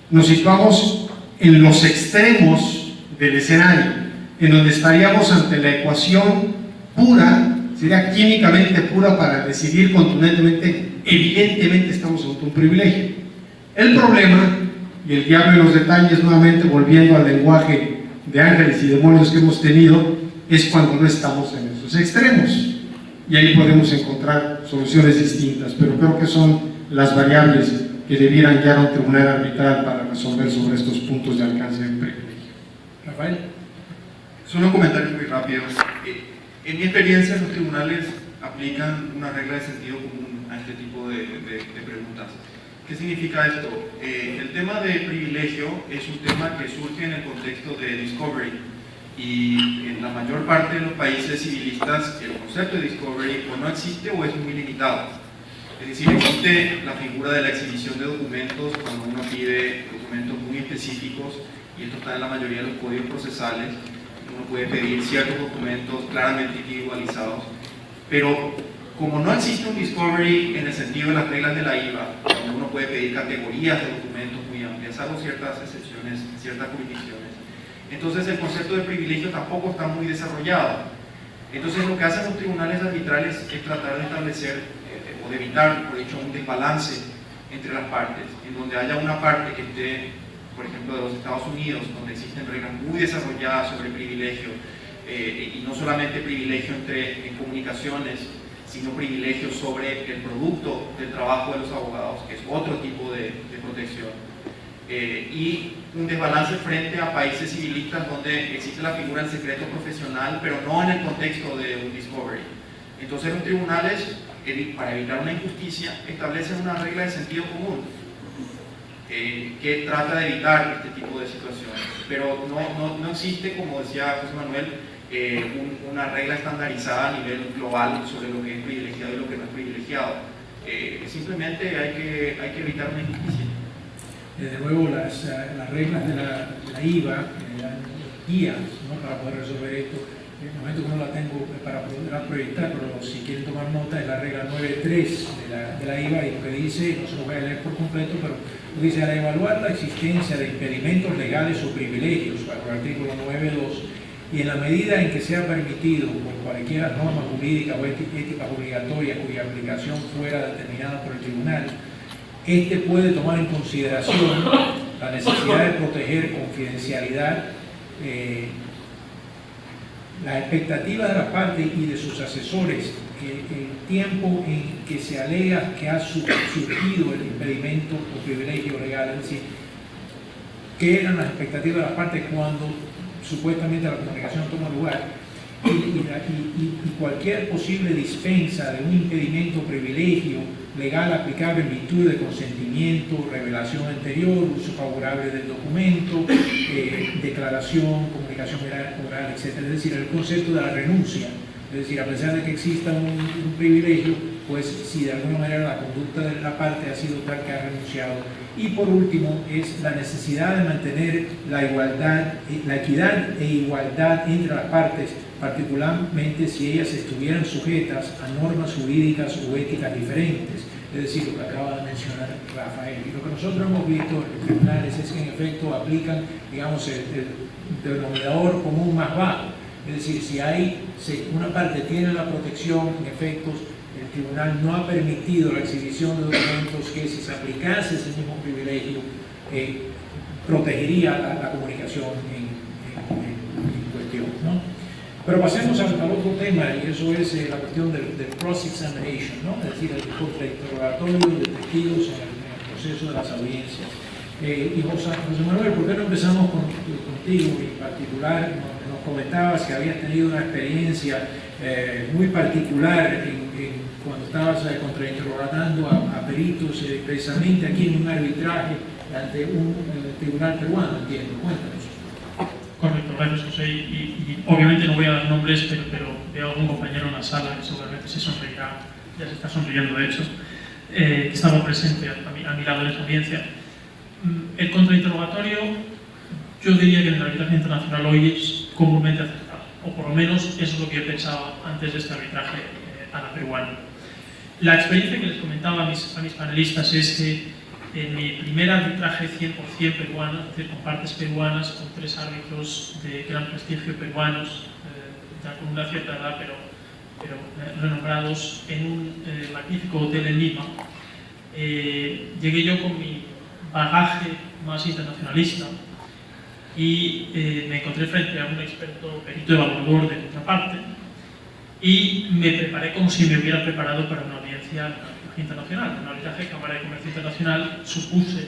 nos situamos en los extremos del escenario, en donde estaríamos ante la ecuación pura, sería químicamente pura para decidir contundentemente, evidentemente estamos ante un privilegio. El problema, y el diablo en los detalles, nuevamente volviendo al lenguaje de ángeles y demonios que hemos tenido, es cuando no estamos en esos extremos. Y ahí podemos encontrar soluciones distintas, pero creo que son las variables que debieran guiar a un tribunal arbitral para resolver sobre estos puntos de alcance del privilegio. Rafael. Solo un comentario muy rápido. En mi experiencia, los tribunales aplican una regla de sentido común a este tipo de preguntas. ¿Qué significa esto? El tema de privilegio es un tema que surge en el contexto de discovery. Y en la mayor parte de los países civilistas el concepto de discovery o no existe o es muy limitado. Es decir, existe la figura de la exhibición de documentos cuando uno pide documentos muy específicos, y esto está en la mayoría de los códigos procesales. Uno puede pedir ciertos documentos claramente individualizados, pero como no existe un discovery en el sentido de las reglas de la IVA, uno puede pedir categorías de documentos muy amplias, salvo ciertas excepciones, ciertas jurisdicciones. Entonces el concepto de privilegio tampoco está muy desarrollado. Entonces lo que hacen los tribunales arbitrales es tratar de establecer o de evitar, por hecho, un desbalance entre las partes, en donde haya una parte que esté, por ejemplo, de los Estados Unidos, donde existen reglas muy desarrolladas sobre privilegio, y no solamente privilegio en comunicaciones, sino privilegio sobre el producto del trabajo de los abogados, que es otro tipo de protección. Y un desbalance frente a países civilistas donde existe la figura del secreto profesional, pero no en el contexto de un discovery. Entonces los tribunales, para evitar una injusticia, establecen una regla de sentido común que trata de evitar este tipo de situaciones. Pero no existe, como decía José Manuel, una regla estandarizada a nivel global sobre lo que es privilegiado y lo que no es privilegiado. Simplemente hay que evitar una injusticia. Desde luego, las reglas de la IVA dan guías, ¿no?, para poder resolver esto. En el momento que no la tengo para poder proyectar, pero si quieren tomar nota, es la regla 9.3 de la IVA, y lo que dice, no se lo voy a leer por completo, pero lo dice: al evaluar la existencia de impedimentos legales o privilegios, bajo el artículo 9.2, y en la medida en que sea permitido por cualquier norma jurídica o ética obligatoria cuya aplicación fuera determinada por el tribunal, este puede tomar en consideración la necesidad de proteger confidencialidad, la expectativa de las partes y de sus asesores, el tiempo en que se alega que ha surgido el impedimento o privilegio legal, es decir, qué eran las expectativas de las partes cuando supuestamente la comunicación toma lugar, y cualquier posible dispensa de un impedimento o privilegio legal aplicable en virtud de consentimiento, revelación anterior, uso favorable del documento, declaración, comunicación oral, etc. Es decir, el concepto de la renuncia. Es decir, a pesar de que exista un privilegio, pues si de alguna manera la conducta de la parte ha sido tal que ha renunciado. Y por último, es la necesidad de mantener la igualdad, la equidad e igualdad entre las partes, particularmente si ellas estuvieran sujetas a normas jurídicas o éticas diferentes. Es decir, lo que acaba de mencionar Rafael. Y lo que nosotros hemos visto en los tribunales es que en efecto aplican, digamos, el denominador común más bajo. Es decir, si una parte tiene la protección, en efectos, el tribunal no ha permitido la exhibición de documentos que, si se aplicase ese mismo privilegio, protegería la comunicación en cuestión, ¿no? Pero pasemos al otro tema, y eso es la cuestión del cross-examination, ¿no? Es decir, el contrainterrogatorio de testigos en el proceso de las audiencias. Y José Manuel, ¿por qué no empezamos contigo en particular? Nos comentabas que habías tenido una experiencia muy particular cuando estabas contrainterrogando a peritos precisamente aquí en un arbitraje ante un tribunal peruano, entiendo. Cuéntanos. Correcto, gracias José. Y obviamente no voy a dar nombres, pero veo a algún compañero en la sala que seguramente se sonreirá, ya se está sonriendo de hecho, que estaba presente a mi lado en esa audiencia. El contrainterrogatorio, yo diría que en el arbitraje internacional hoy es comúnmente aceptado, o por lo menos eso es lo que yo pensaba antes de este arbitraje a la peruana. La experiencia que les comentaba a mis panelistas es que en mi primer arbitraje 100% peruano, es decir, con partes peruanas, con 3 árbitros de gran prestigio peruanos, ya con una cierta edad, pero renombrados, en un magnífico hotel en Lima, llegué yo con mi bagaje más internacionalista y me encontré frente a un experto perito evaluador de otra parte y me preparé como si me hubiera preparado para una audiencia internacional, en un arbitraje de Cámara de Comercio Internacional. Supuse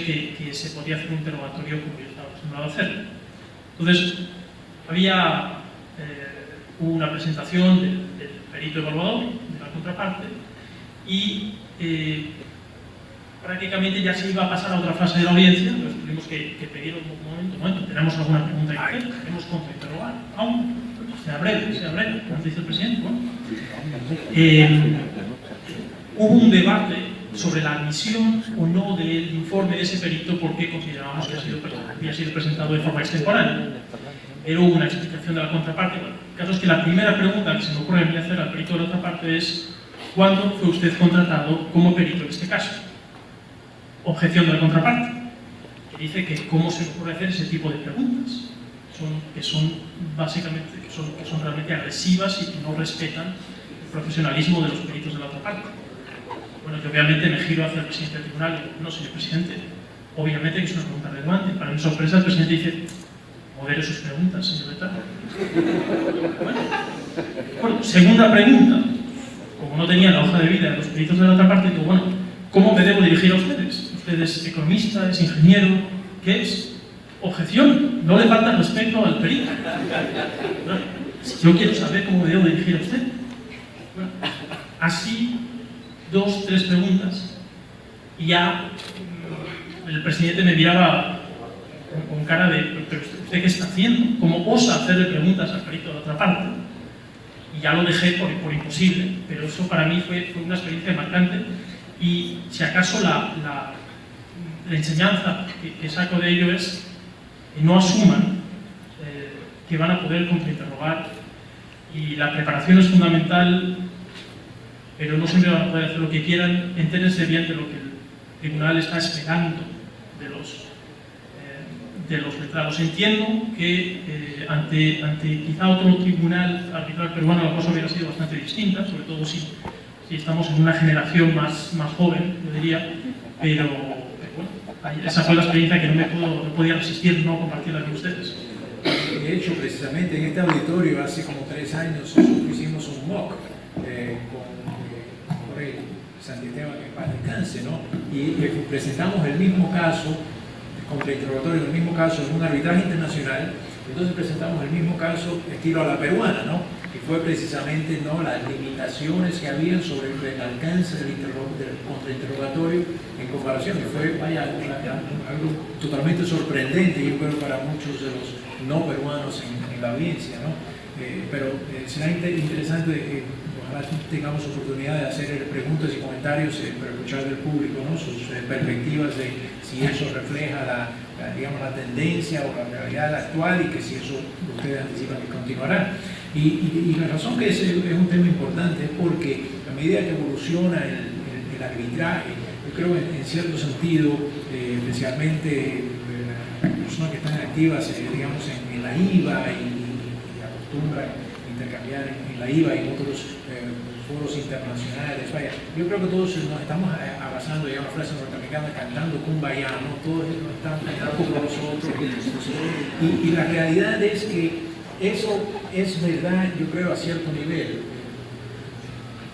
que se podía hacer un interrogatorio como yo estaba acostumbrado a hacerlo. Entonces, había una presentación del perito evaluador, de la contraparte, y prácticamente ya se iba a pasar a otra fase de la audiencia, entonces tuvimos que pedir un momento, ¿tenemos alguna pregunta que hacer? ¿Queremos contrainterrogar? Aún, sea breve, como dice el presidente. Bueno. Hubo un debate sobre la admisión o no del informe de ese perito porque considerábamos que había sido presentado de forma extemporánea. Pero hubo una explicación de la contraparte. Bueno, el caso es que la primera pregunta que se me ocurre a mí hacer al perito de la otra parte es ¿cuándo fue usted contratado como perito en este caso? Objeción de la contraparte, que dice que cómo se le ocurre hacer ese tipo de preguntas, que son realmente agresivas y que no respetan el profesionalismo de los peritos de la otra parte. Bueno, yo obviamente me giro hacia el presidente del tribunal y digo, no, señor presidente, obviamente que es una pregunta relevante. Para mi sorpresa, el presidente dice, modere sus preguntas, señor letrado. Bueno, segunda pregunta. Como no tenía la hoja de vida de los peritos de la otra parte, digo, bueno, ¿cómo me debo dirigir a ustedes? ¿Usted es economista, es ingeniero? ¿Qué es? Objeción. No le falta respeto al perito. Bueno, si yo quiero saber cómo me debo dirigir a usted. Bueno, así, 2, 3 preguntas, y ya el presidente me miraba con cara de, ¿pero usted qué está haciendo? ¿Cómo osa hacerle preguntas al perito de la otra parte? Y ya lo dejé por imposible, pero eso para mí fue una experiencia marcante, y si acaso la enseñanza que saco de ello es que no asuman que van a poder contrainterrogar, y la preparación es fundamental, pero no siempre van a poder hacer lo que quieran. Entérense bien de lo que el tribunal está esperando de los letrados. Entiendo que ante quizá otro tribunal arbitral peruano la cosa hubiera sido bastante distinta, sobre todo si estamos en una generación más joven, yo diría, pero bueno, esa fue la experiencia que no podía resistir no compartirla con ustedes. De hecho, precisamente en este auditorio, hace como 3 años, nosotros hicimos un mock con Jorge Santiago, que para descanse, ¿no? Y presentamos el mismo caso, contrainterrogatorio, el mismo caso en un arbitraje internacional. Entonces presentamos el mismo caso estilo a la peruana, ¿no? Y fue precisamente, ¿no?, las limitaciones que habían sobre el alcance del contrainterrogatorio en comparación, que fue, algo totalmente sorprendente, yo creo, para muchos de los no peruanos en la audiencia, ¿no? Pero será interesante, ojalá tengamos oportunidad de hacer preguntas y comentarios para escuchar del público, ¿no?, sus perspectivas de si eso refleja la tendencia o la realidad actual, y que si eso ustedes anticipan que continuará. Y la razón que es un tema importante es porque a medida que evoluciona el arbitraje, yo creo en cierto sentido, especialmente las personas que están activas digamos en la IVA y acostumbran intercambiar en la IVA y en otros foros internacionales, yo creo que todos nos estamos abrazando, ya una frase norteamericana, cantando Kumbaya, ¿no? Todos nos estamos cantando con nosotros, y la realidad es que eso es verdad, yo creo, a cierto nivel.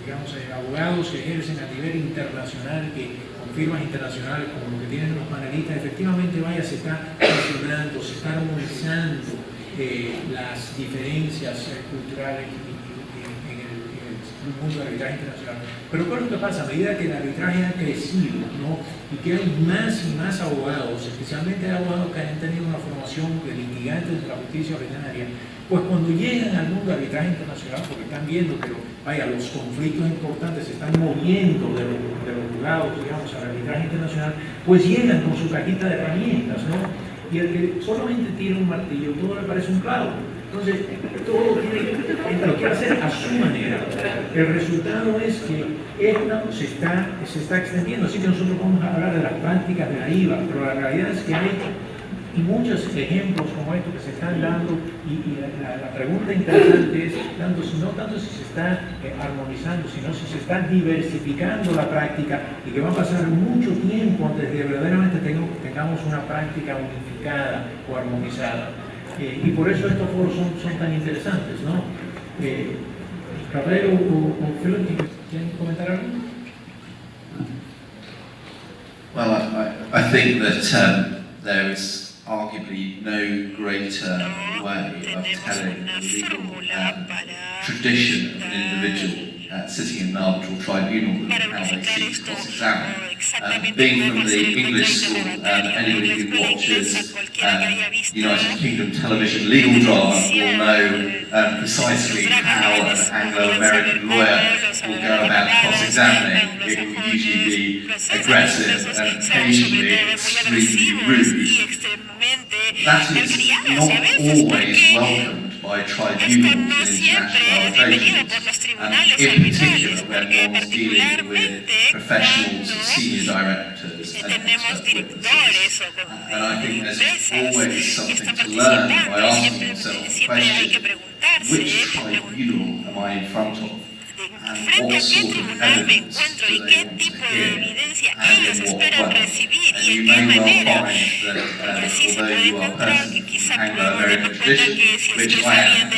Digamos, abogados que ejercen a nivel internacional, que con firmas internacionales como lo que tienen los panelistas, efectivamente se está funcionando, se está armonizando las diferencias culturales en el mundo del arbitraje internacional. Pero ¿qué es lo que pasa? A medida que el arbitraje ha crecido, ¿no?, y que hay más y más abogados, especialmente abogados que han tenido una formación de litigantes de la justicia ordinaria, pues cuando llegan al mundo del arbitraje internacional, porque están viendo que los conflictos importantes se están moviendo de los juzgados, digamos, al arbitraje internacional, pues llegan con su cajita de herramientas, ¿no? Y el que solamente tiene un martillo, todo le parece un clavo. Entonces, todo lo quiere hacer a su manera. El resultado es que esto se está extendiendo. Así que nosotros vamos a hablar de las prácticas de la IVA, pero la realidad es que hay muchos ejemplos como estos que se están dando, y la pregunta interesante es no tanto si se está armonizando, sino si se está diversificando la práctica, y que va a pasar mucho tiempo antes de que verdaderamente tengamos una práctica unificada o armonizada. Y por eso estos foros son tan interesantes, ¿no? Rafael o Philip, ¿quieren comentar algo? Well, I think that there is arguably no greater way of telling the legal tradition of an individual sitting in an arbitral tribunal para and how they verificar seek esto cross-examine. exactamente Being cómo from se the English conduce school, el laboratorio. anybody En la who escuela inglesa, watches cualquiera que haya visto United Kingdom television legal drama will know precisely los dramas how an legales van a Anglo-American saber lawyer cómo los will go about cross-examining. It will usually be aggressive and occasionally extremely rude. That is not always welcomed by tribunals in international arbitrations, in particular when one's dealing with professionals, senior directors, and expert witnesses. And I think there's always something to learn by asking yourself the question, which tribunal am I in front of? And what sort of evidence do they want to hear? And in what way? And you may well find that although you are a person from Anglo-American tradition, which I am, the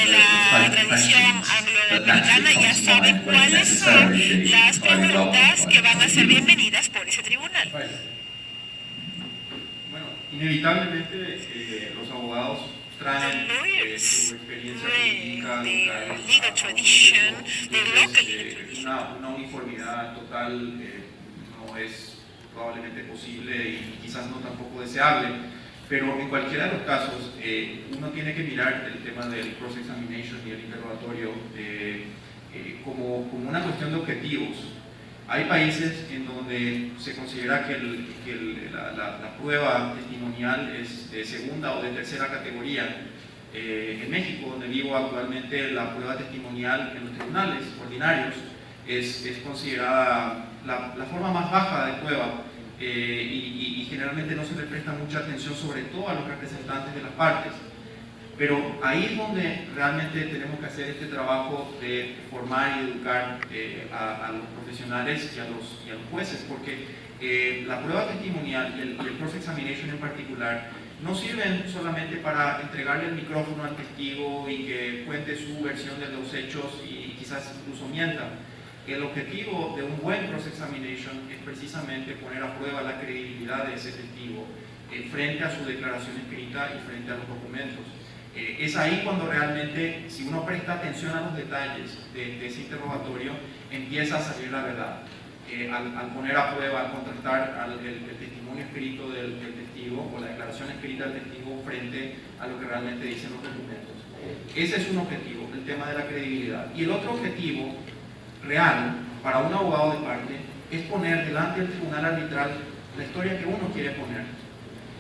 type of questions that naturally comes to mind won't necessarily be highly welcomed by the tribunal. Bueno, inevitablemente los abogados traen su experiencia jurídica local, una uniformidad total no es probablemente posible y quizás no tampoco deseable, pero en cualquiera de los casos uno tiene que mirar el tema del cross-examination y el interrogatorio como una cuestión de objetivos. Hay países en donde se considera que la prueba testimonial es de segunda o de tercera categoría. En México, donde vivo actualmente, la prueba testimonial en los tribunales ordinarios es considerada la forma más baja de prueba y generalmente no se le presta mucha atención, sobre todo a los representantes de las partes. Pero ahí es donde realmente tenemos que hacer este trabajo de formar y educar a los profesionales y a los jueces, porque la prueba testimonial y el cross-examination en particular no sirven solamente para entregarle el micrófono al testigo y que cuente su versión de los hechos y quizás incluso mienta. El objetivo de un buen cross-examination es precisamente poner a prueba la credibilidad de ese testigo frente a su declaración escrita y frente a los documentos. Es ahí cuando realmente, si uno presta atención a los detalles de ese interrogatorio, empieza a salir la verdad. Al poner a prueba, al contrastar el testimonio escrito del testigo o la declaración escrita del testigo frente a lo que realmente dicen los documentos. Ese es un objetivo, el tema de la credibilidad. Y el otro objetivo real para un abogado de parte es poner delante del tribunal arbitral la historia que uno quiere poner.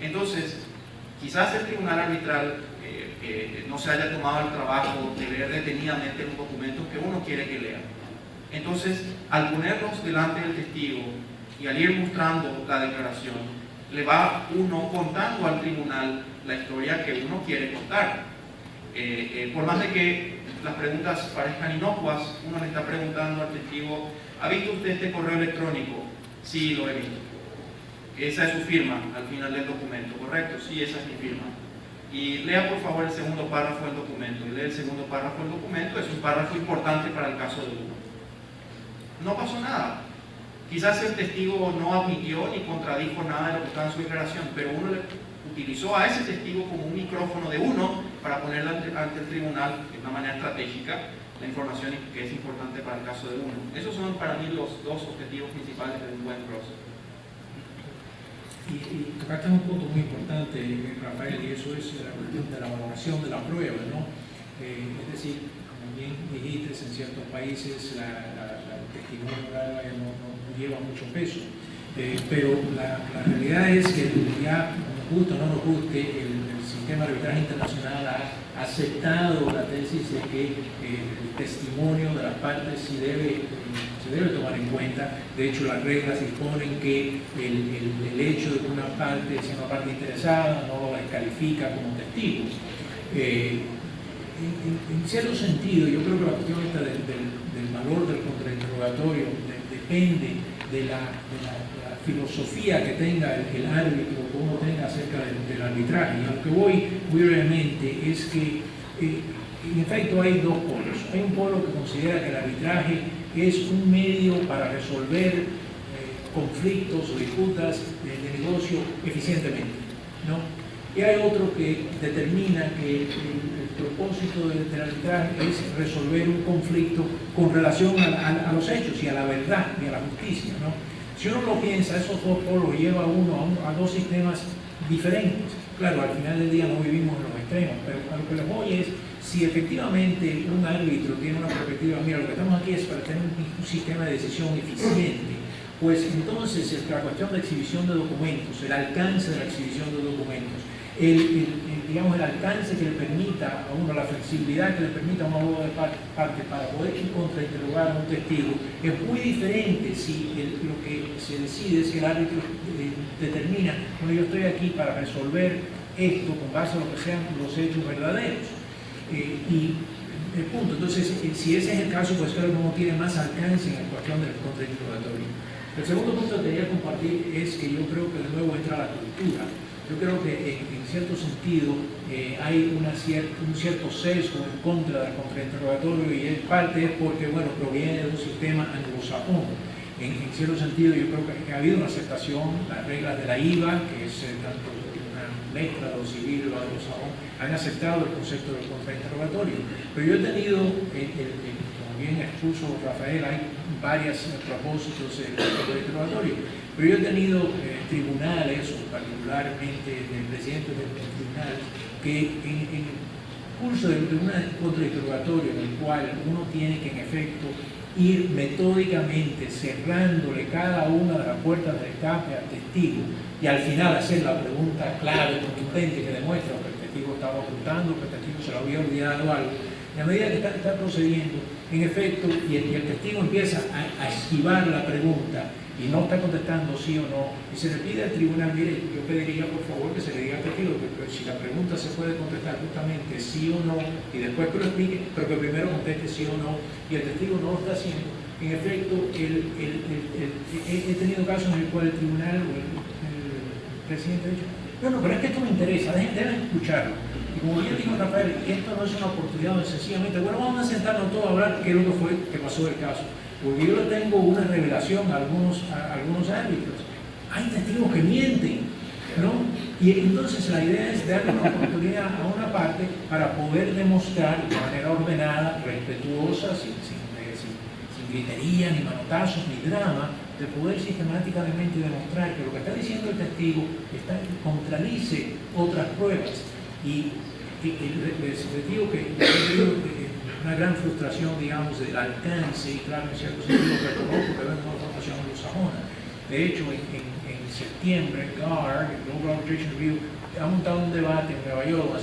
Entonces, quizás el tribunal arbitral no se haya tomado el trabajo de leer detenidamente los documentos que uno quiere que lea. Entonces, al ponerlos delante del testigo y al ir mostrando la declaración, le va uno contando al tribunal la historia que uno quiere contar. Por más de que las preguntas parezcan inocuas, uno le está preguntando al testigo: ¿ha visto usted este correo electrónico? Sí, lo he visto. Esa es su firma al final del documento, ¿correcto? Sí, esa es mi firma. Y lea por favor el segundo párrafo del documento. Y lee el segundo párrafo del documento, es un párrafo importante para el caso de uno. No pasó nada. Quizás el testigo no admitió ni contradijo nada de lo que estaba en su declaración, pero uno utilizó a ese testigo como un micrófono de uno para poner ante el tribunal de una manera estratégica la información que es importante para el caso de uno. Esos son para mí los dos objetivos principales de un buen proceso. Y tocaste un punto muy importante, Rafael, y eso es la cuestión de la valoración de la prueba, ¿no? Es decir, como bien dijiste, en ciertos países el testimonio oral no lleva mucho peso, pero la realidad es que ya, nos guste o no nos guste, el sistema de arbitraje internacional ha aceptado la tesis de que el testimonio de las partes se debe tomar en cuenta. De hecho, las reglas disponen que el hecho de que una parte sea una parte interesada no lo descalifica como testigo. En cierto sentido, yo creo que la cuestión esta del valor del contrainterrogatorio depende de la filosofía que tenga el árbitro, que uno tenga acerca del arbitraje. Y a lo que voy muy brevemente es que en efecto hay dos polos. Hay un polo que considera que el arbitraje es un medio para resolver conflictos o disputas de negocio eficientemente, ¿no? Y hay otro que determina que el propósito del arbitraje es resolver un conflicto con relación a los hechos y a la verdad y a la justicia, ¿no? Si uno lo piensa, esos dos polos lleva a dos sistemas diferentes. Claro, al final del día no vivimos en los extremos, pero a lo que les voy es, si efectivamente un árbitro tiene una perspectiva, mira, lo que estamos aquí es para tener un sistema de decisión eficiente, pues entonces la cuestión de exhibición de documentos, el alcance de la exhibición de documentos, digamos, el alcance que le permita a uno, la flexibilidad que le permita a un abogado de parte para poder contrainterrogar a un testigo, es muy diferente si lo que se decide es que el árbitro determina, bueno, yo estoy aquí para resolver esto con base a lo que sean los hechos verdaderos. Punto. Entonces, si ese es el caso, pues claro que uno tiene más alcance en la cuestión del contrainterrogatorio. El segundo punto que quería compartir es que yo creo que de nuevo entra la cultura. Yo creo que en cierto sentido hay un cierto sesgo en contra del contrainterrogatorio y en parte es porque, bueno, proviene de un sistema anglosajón. En cierto sentido yo creo que ha habido una aceptación, las reglas de la IVA, que es tanto una mezcla de lo civil y lo anglosajón, han aceptado el concepto del contrainterrogatorio. Pero yo he tenido, como bien expuso Rafael, hay varios propósitos del contrainterrogatorio. Pero yo he tenido tribunales, o particularmente presidentes del tribunal, que en el curso de un contrainterrogatorio en el cual uno tiene que en efecto ir metódicamente cerrándole cada una de las puertas de escape al testigo y al final hacer la pregunta clara y contundente que demuestra que el testigo estaba ocultando, que el testigo se lo había olvidado algo. Y a medida que está procediendo, en efecto, y el testigo empieza a esquivar la pregunta y no está contestando sí o no, y se le pide al tribunal, mire, yo pediría por favor que se le diga al testigo que si la pregunta se puede contestar justamente sí o no, y después que lo explique, pero que primero conteste sí o no, y el testigo no lo está haciendo. En efecto, he tenido casos en el cual el tribunal o el presidente ha dicho, no, pero es que esto me interesa, deben escucharlo. Y como bien dijo Rafael, esto no es una oportunidad de sencillamente, bueno, vamos a sentarnos todos a hablar qué es lo que fue que pasó del caso. Porque yo le tengo una revelación a algunos árbitros. Hay testigos que mienten, ¿no? Y entonces la idea es darle una oportunidad a una parte para poder demostrar de manera ordenada, respetuosa, sin gritería, ni manotazos, ni drama, de poder sistemáticamente demostrar que lo que está diciendo el testigo contradice otras pruebas. Y les digo que una gran frustración, digamos, del alcance, y claro, en cierto sentido reconozco que vengo de una formación anglosajona. De hecho, en septiembre, GAR, el Global Arbitration Review, ha montado un debate en Nueva York. Lo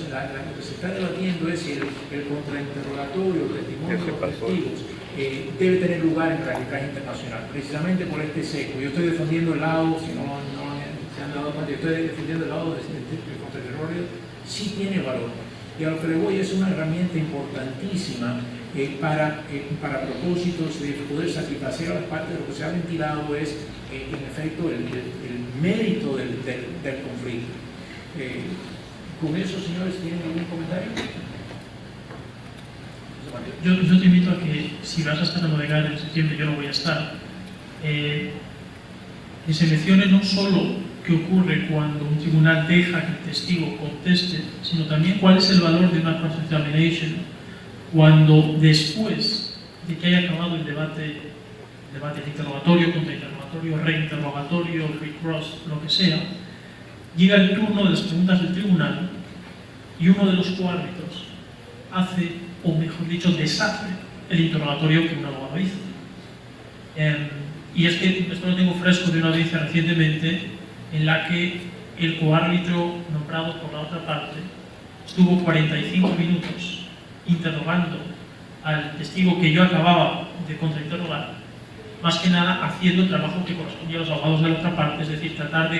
que se está debatiendo es si el contrainterrogatorio, el testimonio de los testigos, debe tener lugar en el arbitraje internacional, precisamente por este sesgo. Yo estoy defendiendo el lado, si no se han dado cuenta, yo estoy defendiendo el lado del contrainterrogatorio, sí tiene valor. Y a lo que le voy es una herramienta importantísima para propósitos de poder satisfacer a las partes. Lo que se ha ventilado es, en efecto, el mérito del conflicto. Con eso, señores, ¿tienen algún comentario? Yo te invito a que, si vas a estar en Bodegar en septiembre, yo no voy a estar, que se mencione no solo qué ocurre cuando un tribunal deja que el testigo conteste, sino también cuál es el valor de una cross-examination cuando después de que haya acabado el debate de interrogatorio, contrainterrogatorio, reinterrogatorio, recross, lo que sea, llega el turno de las preguntas del tribunal y uno de los coárbitros hace, o mejor dicho, deshace el interrogatorio que un abogado hizo. Y es que esto lo tengo fresco de una audiencia recientemente en la que el coárbitro nombrado por la otra parte estuvo 45 minutos interrogando al testigo que yo acababa de contrainterrogar, más que nada haciendo el trabajo que correspondía a los abogados de la otra parte, es decir, tratar de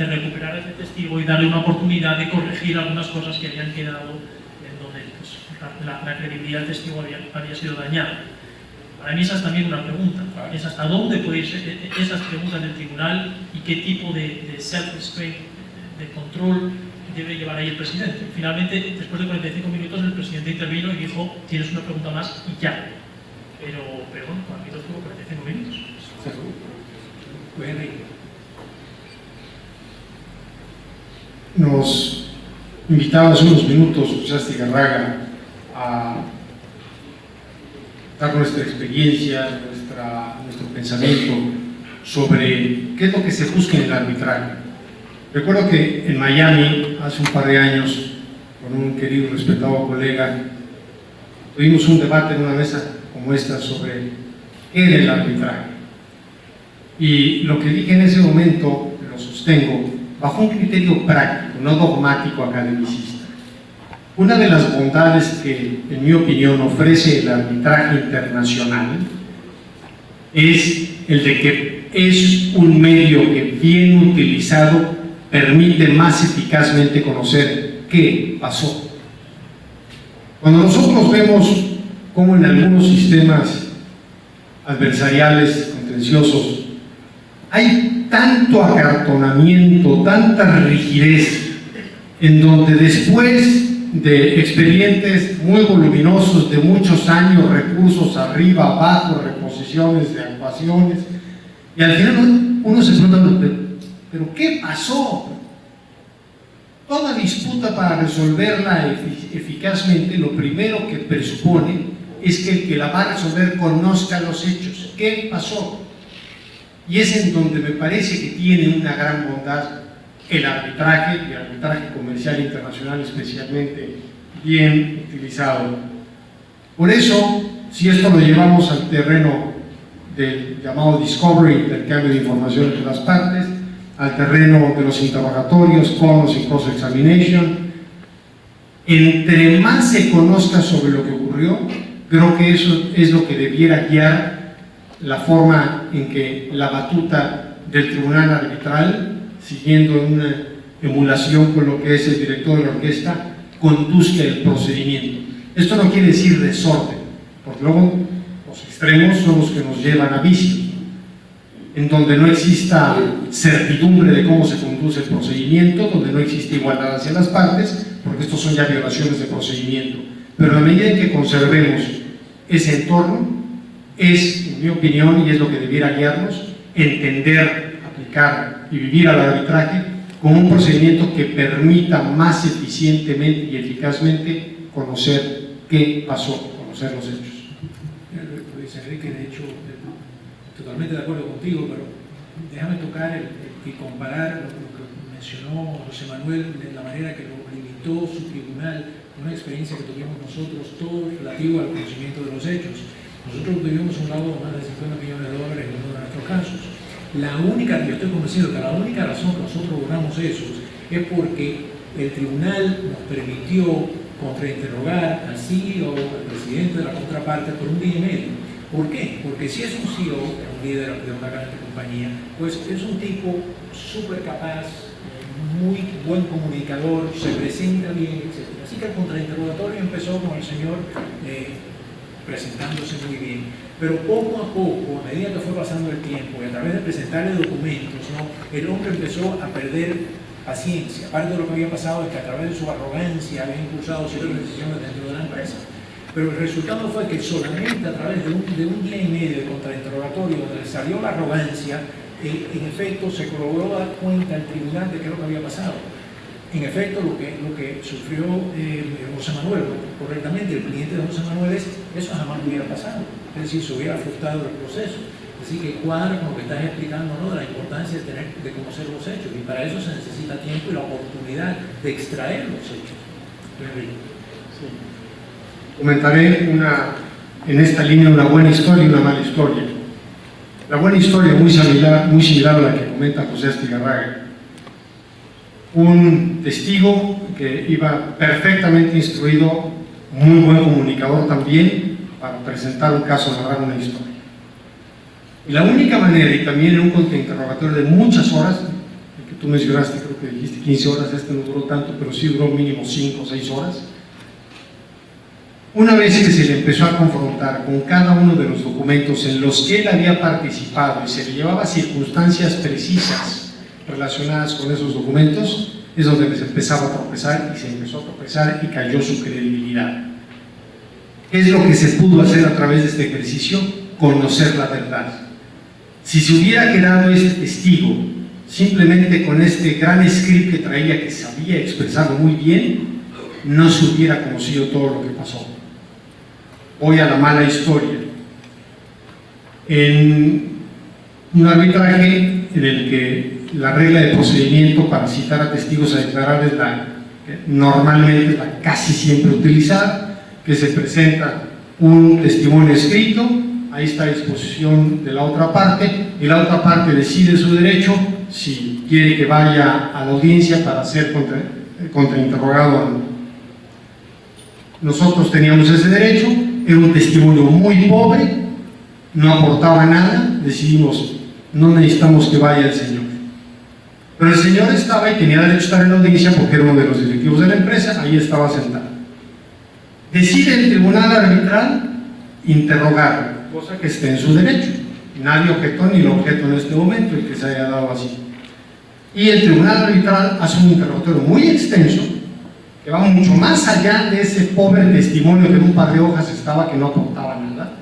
recuperar a ese testigo y darle una oportunidad de corregir algunas cosas que habían quedado en donde pues, la credibilidad del testigo había sido dañada. Para mí esa es también una pregunta, es hasta dónde pueden ir esas preguntas del tribunal y qué tipo de self-restraint, de control debe llevar ahí el presidente. Finalmente, después de 45 minutos, el presidente intervino y dijo, tienes una pregunta más y ya. Pero bueno, para mí estuvo 45 minutos. Nos invitaba hace unos minutos José Astigarraga a dar nuestra experiencia, nuestro pensamiento sobre qué es lo que se busca en el arbitraje. Recuerdo que en Miami, hace un par de años, con un querido y respetado colega, tuvimos un debate en una mesa como esta sobre qué era el arbitraje. Y lo que dije en ese momento, lo sostengo, bajo un criterio práctico, no dogmático academicista. Una de las bondades que, en mi opinión, ofrece el arbitraje internacional es el de que es un medio que, bien utilizado, permite más eficazmente conocer qué pasó. Cuando nosotros vemos cómo en algunos sistemas adversariales, contenciosos, hay tanto acartonamiento, tanta rigidez, en donde después de expedientes muy voluminosos de muchos años, recursos arriba, abajo, reposiciones de actuaciones, y al final uno se pregunta, ¿pero qué pasó? Toda disputa, para resolverla eficazmente, lo primero que presupone es que el que la va a resolver conozca los hechos. ¿Qué pasó? Y es en donde me parece que tiene una gran bondad el arbitraje, y el arbitraje comercial internacional especialmente bien utilizado. Por eso, si esto lo llevamos al terreno del llamado discovery, intercambio de información entre las partes, al terreno de los interrogatorios, cross y cross examination, entre más se conozca sobre lo que ocurrió, creo que eso es lo que debiera guiar la forma en que la batuta del tribunal arbitral, siguiendo una emulación con lo que es el director de la orquesta, conduzca el procedimiento. Esto no quiere decir desorden, porque luego los extremos son los que nos llevan a vicios, en donde no exista certidumbre de cómo se conduce el procedimiento, donde no existe igualdad hacia las partes, porque estos son ya violaciones de procedimiento. Pero a medida en que conservemos ese entorno, es, en mi opinión, y es lo que debiera guiarnos, entender, aplicar y vivir al arbitraje como un procedimiento que permita más eficientemente y eficazmente conocer qué pasó, conocer los hechos. Luis Enrique, de hecho, totalmente de acuerdo contigo, pero déjame tocar y comparar lo que mencionó José Manuel, de la manera que lo limitó su tribunal, una experiencia que tuvimos nosotros, todo relativo al conocimiento de los hechos. Nosotros tuvimos un laudo de más de $50 millones en uno de nuestros casos. Yo estoy convencido que la única razón que nosotros logramos eso es porque el tribunal nos permitió contrainterrogar al CEO, al presidente de la contraparte, por un día y medio. ¿Por qué? Porque si es un CEO, un líder de una gran compañía, pues es un tipo súper capaz, muy buen comunicador, se presenta bien, etc. Así que el contrainterrogatorio empezó con el señor presentándose muy bien, pero poco a poco, a medida que fue pasando el tiempo y a través de presentarle documentos, ¿no?, el hombre empezó a perder paciencia. Parte de lo que había pasado es que a través de su arrogancia había impulsado ciertas decisiones dentro de la empresa. Pero el resultado fue que solamente a través de un día y medio de contrainterrogatorio, donde le salió la arrogancia, en efecto se logró dar cuenta el tribunal de qué es lo que había pasado. En efecto, lo que sufrió José Manuel, correctamente, el cliente de José Manuel, eso jamás hubiera pasado. Es decir, se hubiera frustrado el proceso. Así que cuadra con lo que estás explicando, ¿no?, de la importancia de conocer los hechos. Y para eso se necesita tiempo y la oportunidad de extraer los hechos. Sí. Comentaré en esta línea una buena historia y una mala historia. La buena historia, muy similar a la que comenta José Astigarraga. Un testigo que iba perfectamente instruido, muy buen comunicador también, para presentar un caso, narrar una historia. Y la única manera, y también en un contrainterrogatorio de muchas horas, el que tú mencionaste, creo que dijiste 15 horas, este no duró tanto, pero sí duró mínimo 5 o 6 horas. Una vez que se le empezó a confrontar con cada uno de los documentos en los que él había participado y se le llevaba circunstancias precisas relacionadas con esos documentos, es donde se empezaba a tropezar y se empezó a tropezar y cayó su credibilidad. ¿Qué es lo que se pudo hacer a través de este ejercicio? Conocer la verdad. Si se hubiera quedado ese testigo simplemente con este gran script que traía, que sabía expresarlo muy bien, no se hubiera conocido todo lo que pasó. Voy a la mala historia. En un arbitraje en el que la regla de procedimiento para citar a testigos a declarar es normalmente la casi siempre utilizada, que se presenta un testimonio escrito, ahí está a disposición de la otra parte, y la otra parte decide su derecho si quiere que vaya a la audiencia para ser contrainterrogado o no. Nosotros teníamos ese derecho, era un testimonio muy pobre, no aportaba nada, decidimos, no necesitamos que vaya el señor. Pero el señor estaba y tenía derecho a estar en la audiencia porque era uno de los directivos de la empresa, ahí estaba sentado. Decide el tribunal arbitral interrogarlo, cosa que está en su derecho. Nadie objetó ni lo objeto en este momento, el que se haya dado así. Y el tribunal arbitral hace un interrogatorio muy extenso, que va mucho más allá de ese pobre testimonio que en un par de hojas estaba, que no aportaba nada.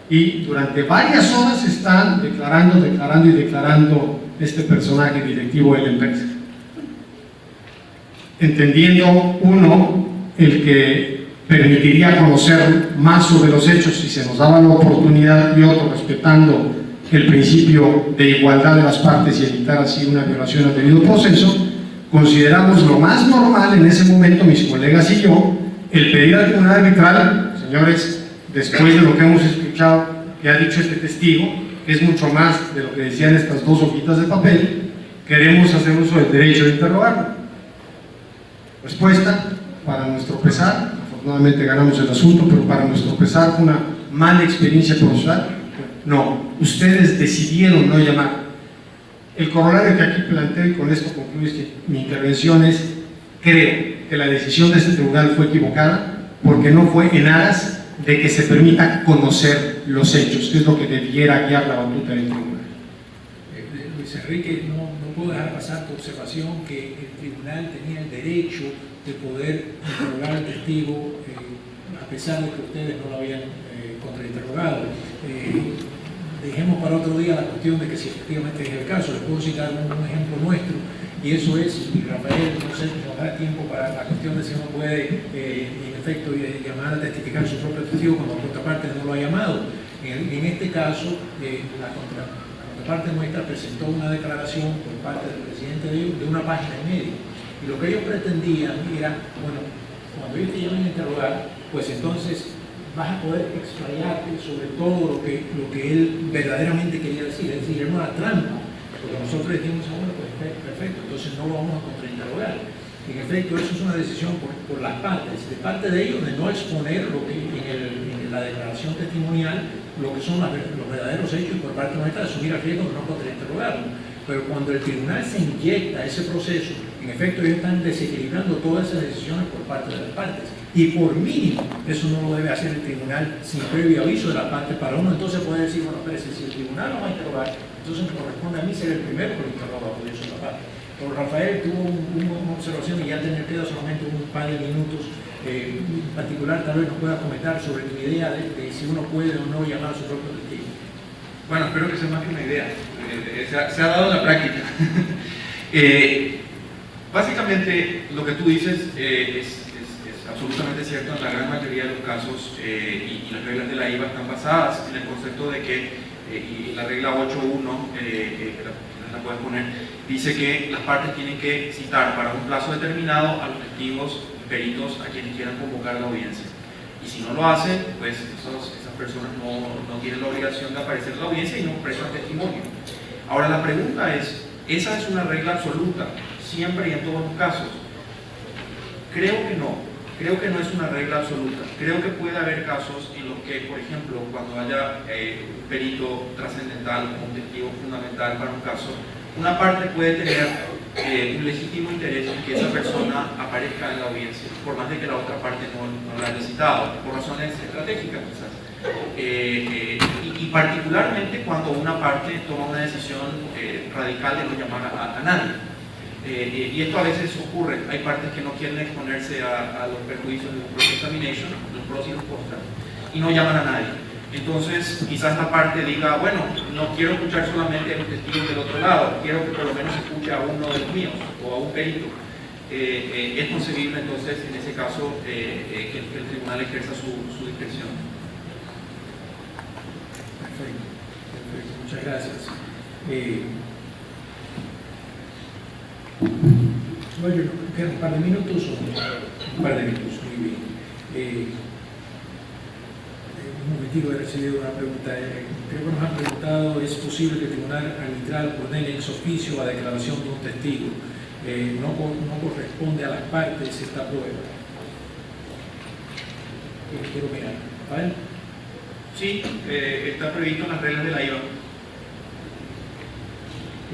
Y durante varias horas están declarando este personaje directivo de la empresa. Entendiendo uno el que permitiría conocer más sobre los hechos si se nos daba la oportunidad, y otro respetando el principio de igualdad de las partes y evitar así una violación al debido proceso, consideramos lo más normal en ese momento, mis colegas y yo, el pedir al tribunal arbitral: señores, después de lo que hemos escuchado que ha dicho este testigo, que es mucho más de lo que decían estas dos hojitas de papel, queremos hacer uso del derecho de interrogarlo. Respuesta: para nuestro pesar, afortunadamente ganamos el asunto, pero para nuestro pesar fue una mala experiencia procesal. No, ustedes decidieron no llamar. El corolario que aquí planteo, y con esto concluye mi intervención, es: creo que la decisión de este tribunal fue equivocada porque no fue en aras de que se permita conocer los hechos, que es lo que debiera guiar la batuta del tribunal. Luis Enrique, no puedo dejar pasar tu observación que el tribunal tenía el derecho de poder interrogar al testigo a pesar de que ustedes no lo habían contrainterrogado. Dejemos para otro día la cuestión de que si efectivamente es el caso. Les puedo citar un ejemplo nuestro, y eso es, y Rafael, no sé, nos da tiempo para la cuestión de si uno puede, en efecto, llamar a testificar su propio testigo cuando la contraparte no lo ha llamado. En este caso, la contraparte nuestra presentó una declaración por parte del presidente de una página y media, y lo que ellos pretendían era, bueno, cuando ellos te llamen a interrogar, pues entonces vas a poder explayarte sobre todo lo que él verdaderamente quería decir, es decir, era una trampa, porque nosotros dijimos: bueno, pues perfecto, entonces no lo vamos a contrainterrogar. En efecto, eso es una decisión por las partes, de parte de ellos, de no exponer lo que en la declaración testimonial, lo que son los verdaderos hechos, y por parte nuestra de asumir el riesgo de no contrainterrogarlo. Pero cuando el tribunal se inyecta ese proceso, en efecto ellos están desequilibrando todas esas decisiones por parte de las partes. Y por mínimo, eso no lo debe hacer el tribunal sin previo aviso de la parte, para uno entonces puede decir: bueno, espérese, si el tribunal lo va a interrogar, entonces me corresponde a mí ser el primero que lo interroga, por eso la parte. Pero Rafael tuvo una observación, y ya me queda solamente un par de minutos, en particular tal vez nos pueda comentar sobre tu idea de si uno puede o no llamar a su propio testigo. Bueno, espero que sea más que una idea. Se ha dado en la práctica. Básicamente, lo que tú dices es absolutamente cierto. En la gran mayoría de los casos, y las reglas de la IVA están basadas en el concepto de que, y la regla 8.1, que la puedes poner, dice que las partes tienen que citar para un plazo determinado a los testigos y peritos a quienes quieran convocar a la audiencia. Y si no lo hacen, pues esas personas no tienen la obligación de aparecer en la audiencia y no prestan testimonio. Ahora la pregunta es: ¿esa es una regla absoluta siempre y en todos los casos? Creo que no es una regla absoluta. Creo que puede haber casos en los que, por ejemplo, cuando haya un perito trascendental como un testigo fundamental para un caso, una parte puede tener un legítimo interés en que esa persona aparezca en la audiencia, por más de que la otra parte no la haya citado, por razones estratégicas quizás. Y particularmente cuando una parte toma una decisión radical de no llamar a nadie. Y esto a veces ocurre. Hay partes que no quieren exponerse a los perjuicios de un cross-examination, los pros y los contras, y no llaman a nadie. Entonces, quizás esta parte diga, bueno, no quiero escuchar solamente a los testigos del otro lado, quiero que por lo menos escuche a uno de los míos o a un perito. Es concebible entonces, en ese caso, que el tribunal ejerza su discreción. Perfecto, muchas gracias. Bueno, ¿quedan un par de minutos o un par de minutos? Muy bien. Un momentito, he recibido una pregunta. Creo que nos han preguntado, ¿es posible que el tribunal arbitral ordene ex oficio la declaración de un testigo? No corresponde a las partes esta prueba. Quiero mirar. ¿Vale? Sí, está previsto en las reglas de la IVA.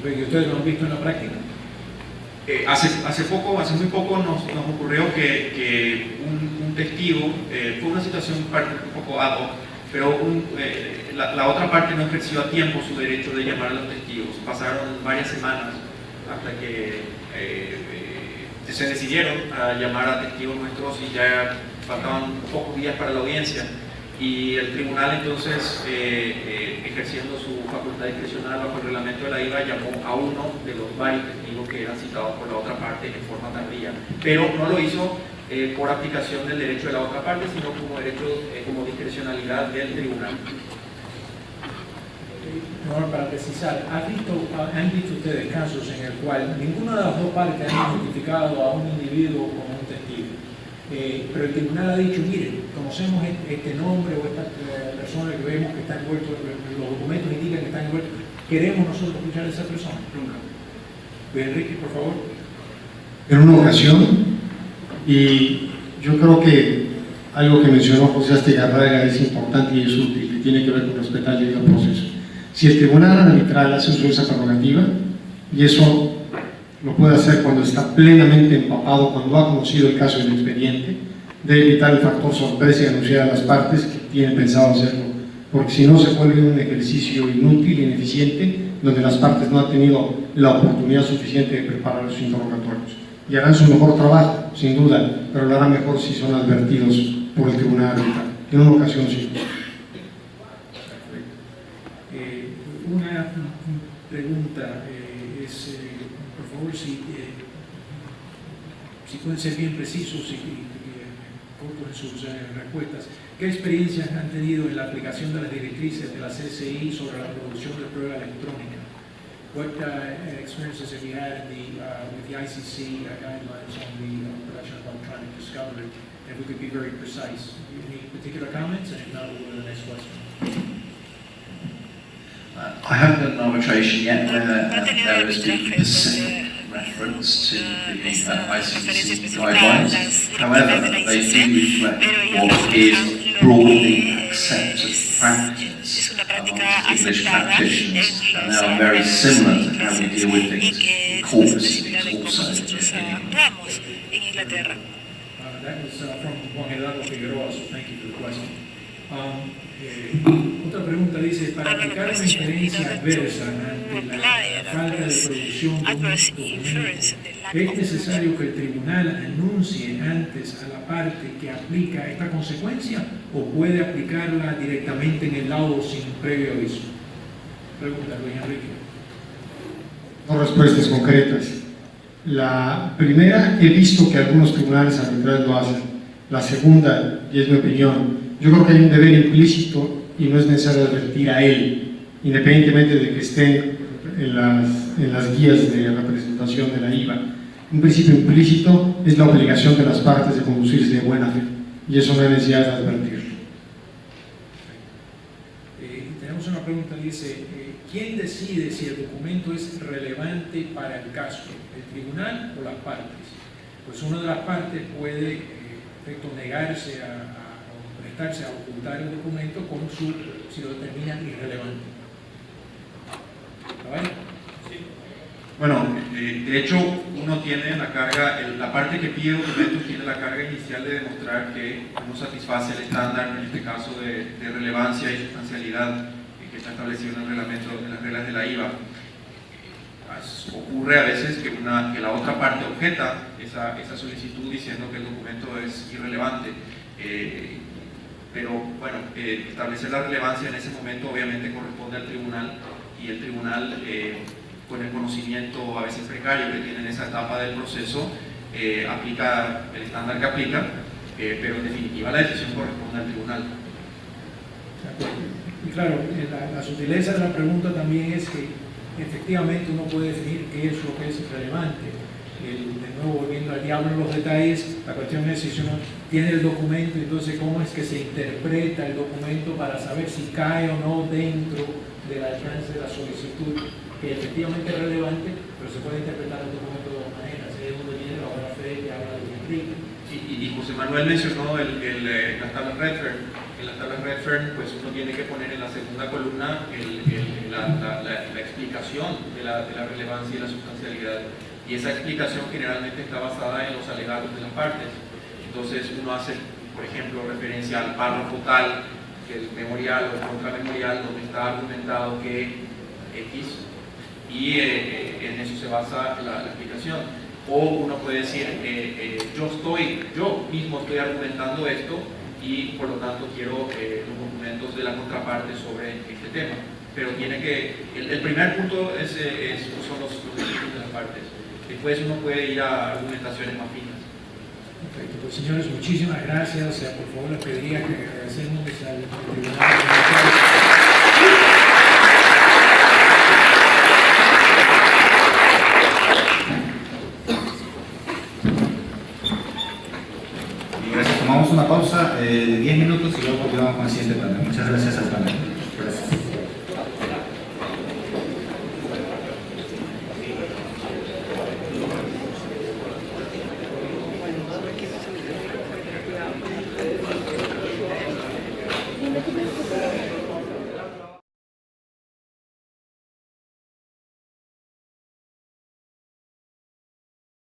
¿Y ustedes lo han visto en la práctica? Hace muy poco nos ocurrió que un testigo, fue una situación un poco ad hoc, pero la otra parte no ejerció a tiempo su derecho de llamar a los testigos. Pasaron varias semanas hasta que se decidieron a llamar a testigos nuestros y ya faltaban pocos días para la audiencia. Y el tribunal entonces, ejerciendo su facultad discrecional bajo el reglamento de la IVA, llamó a uno de los varios testigos que eran citados por la otra parte en forma tardía, pero no lo hizo por aplicación del derecho de la otra parte, sino como derecho, como discrecionalidad del tribunal. Para precisar, ¿han visto ustedes casos en el cual ninguna de las dos partes han identificado a un individuo como un testigo? Pero el tribunal ha dicho, miren, conocemos este nombre o esta persona que vemos que está envuelto, los documentos indican que está envuelto, ¿queremos nosotros escuchar a esa persona? Nunca. Pues Enrique, por favor. En una ocasión, y yo creo que algo que mencionó José Astigarraga es importante y es útil, que tiene que ver con respetar el debido proceso. Si el tribunal arbitral hace uso de esa prerrogativa, y eso lo puede hacer cuando está plenamente empapado, cuando ha conocido el caso del expediente, debe evitar el factor sorpresa y anunciar a las partes que tienen pensado hacerlo, porque si no se vuelve un ejercicio inútil, ineficiente, donde las partes no han tenido la oportunidad suficiente de preparar sus interrogatorios. Y harán su mejor trabajo, sin duda, pero lo harán mejor si son advertidos por el tribunal arbitral. En una ocasión sí. Una pregunta es, por favor, si pueden ser bien precisos y cortos en sus respuestas. ¿Qué experiencias han tenido en la aplicación de las directrices de la CCI sobre la producción de prueba electrónica? What experiences have you had with the ICC guidelines on the production of electronic discovery? If we could be very precise. Any particular comments? And if not, we'll go to the next question. I haven't done an arbitration yet where there is the specific reference to the ICC guidelines. However, they do reflect what is broadly accepted practice among English practitioners, and they are very similar to how we deal with things in court proceedings also in England. That was from Juan Eduardo Figueroa, so thank you for the question. Otra pregunta dice, para aplicar una inferencia adversa ante la falta de producción de un documento, ¿es necesario que el tribunal anuncie antes a la parte que aplica esta consecuencia o puede aplicarla directamente en el laudo sin previo aviso? Pregunta, Luis Enrique. Dos respuestas concretas. La primera, he visto que algunos tribunales arbitrales lo hacen. La segunda, y es mi opinión, yo creo que hay un deber implícito y no es necesario advertir a él, independientemente de que estén en las guías de representación de la IVA. Un principio implícito es la obligación de las partes de conducirse de buena fe, y eso no hay necesidad de advertirlo. Tenemos una pregunta, dice, ¿quién decide si el documento es relevante para el caso, el tribunal o las partes? Pues una de las partes puede negarse o prestarse a ocultar el documento si lo determinan irrelevante. ¿Está bien? Sí. Bueno, de hecho, uno tiene la carga, la parte que pide documentos tiene la carga inicial de demostrar que uno satisface el estándar, en este caso de relevancia y sustancialidad que está establecido en el reglamento, en las reglas de la IVA. Ocurre a veces que la otra parte objeta esa solicitud diciendo que el documento es irrelevante. pero bueno, establecer la relevancia en ese momento obviamente corresponde al tribunal, y el tribunal, con el conocimiento a veces precario que tiene en esa etapa del proceso, aplica el estándar que aplica, pero en definitiva la decisión corresponde al tribunal. Y claro, la sutileza de la pregunta también es que efectivamente uno puede definir qué es lo que es relevante. De nuevo, volviendo al diablo en los detalles, la cuestión es si uno tiene el documento, entonces cómo es que se interpreta el documento para saber si cae o no dentro del alcance de la solicitud, que efectivamente es relevante, pero se puede interpretar el documento de dos maneras. Es donde viene la buena fe que habla de Enrique. Y José Manuel mencionó las tablas Redfern. En las tablas Redfern, pues uno tiene que poner en la segunda columna la explicación de la relevancia y la sustancialidad. Y esa explicación generalmente está basada en los alegatos de las partes. Entonces uno hace, por ejemplo, referencia al párrafo tal, que el memorial o el contramemorial, donde está argumentado que X, y en eso se basa la explicación. O uno puede decir, yo mismo estoy argumentando esto y por lo tanto quiero los documentos de la contraparte sobre este tema. Pero tiene que, el primer punto son los documentos de las partes. Después uno puede ir a argumentaciones más finas. Perfecto, pues señores, muchísimas gracias. Por favor, les pediría que agradecemos al tribunal. Gracias. Tomamos una pausa de 10 minutos y luego continuamos con el siguiente panel. Muchas gracias al panel.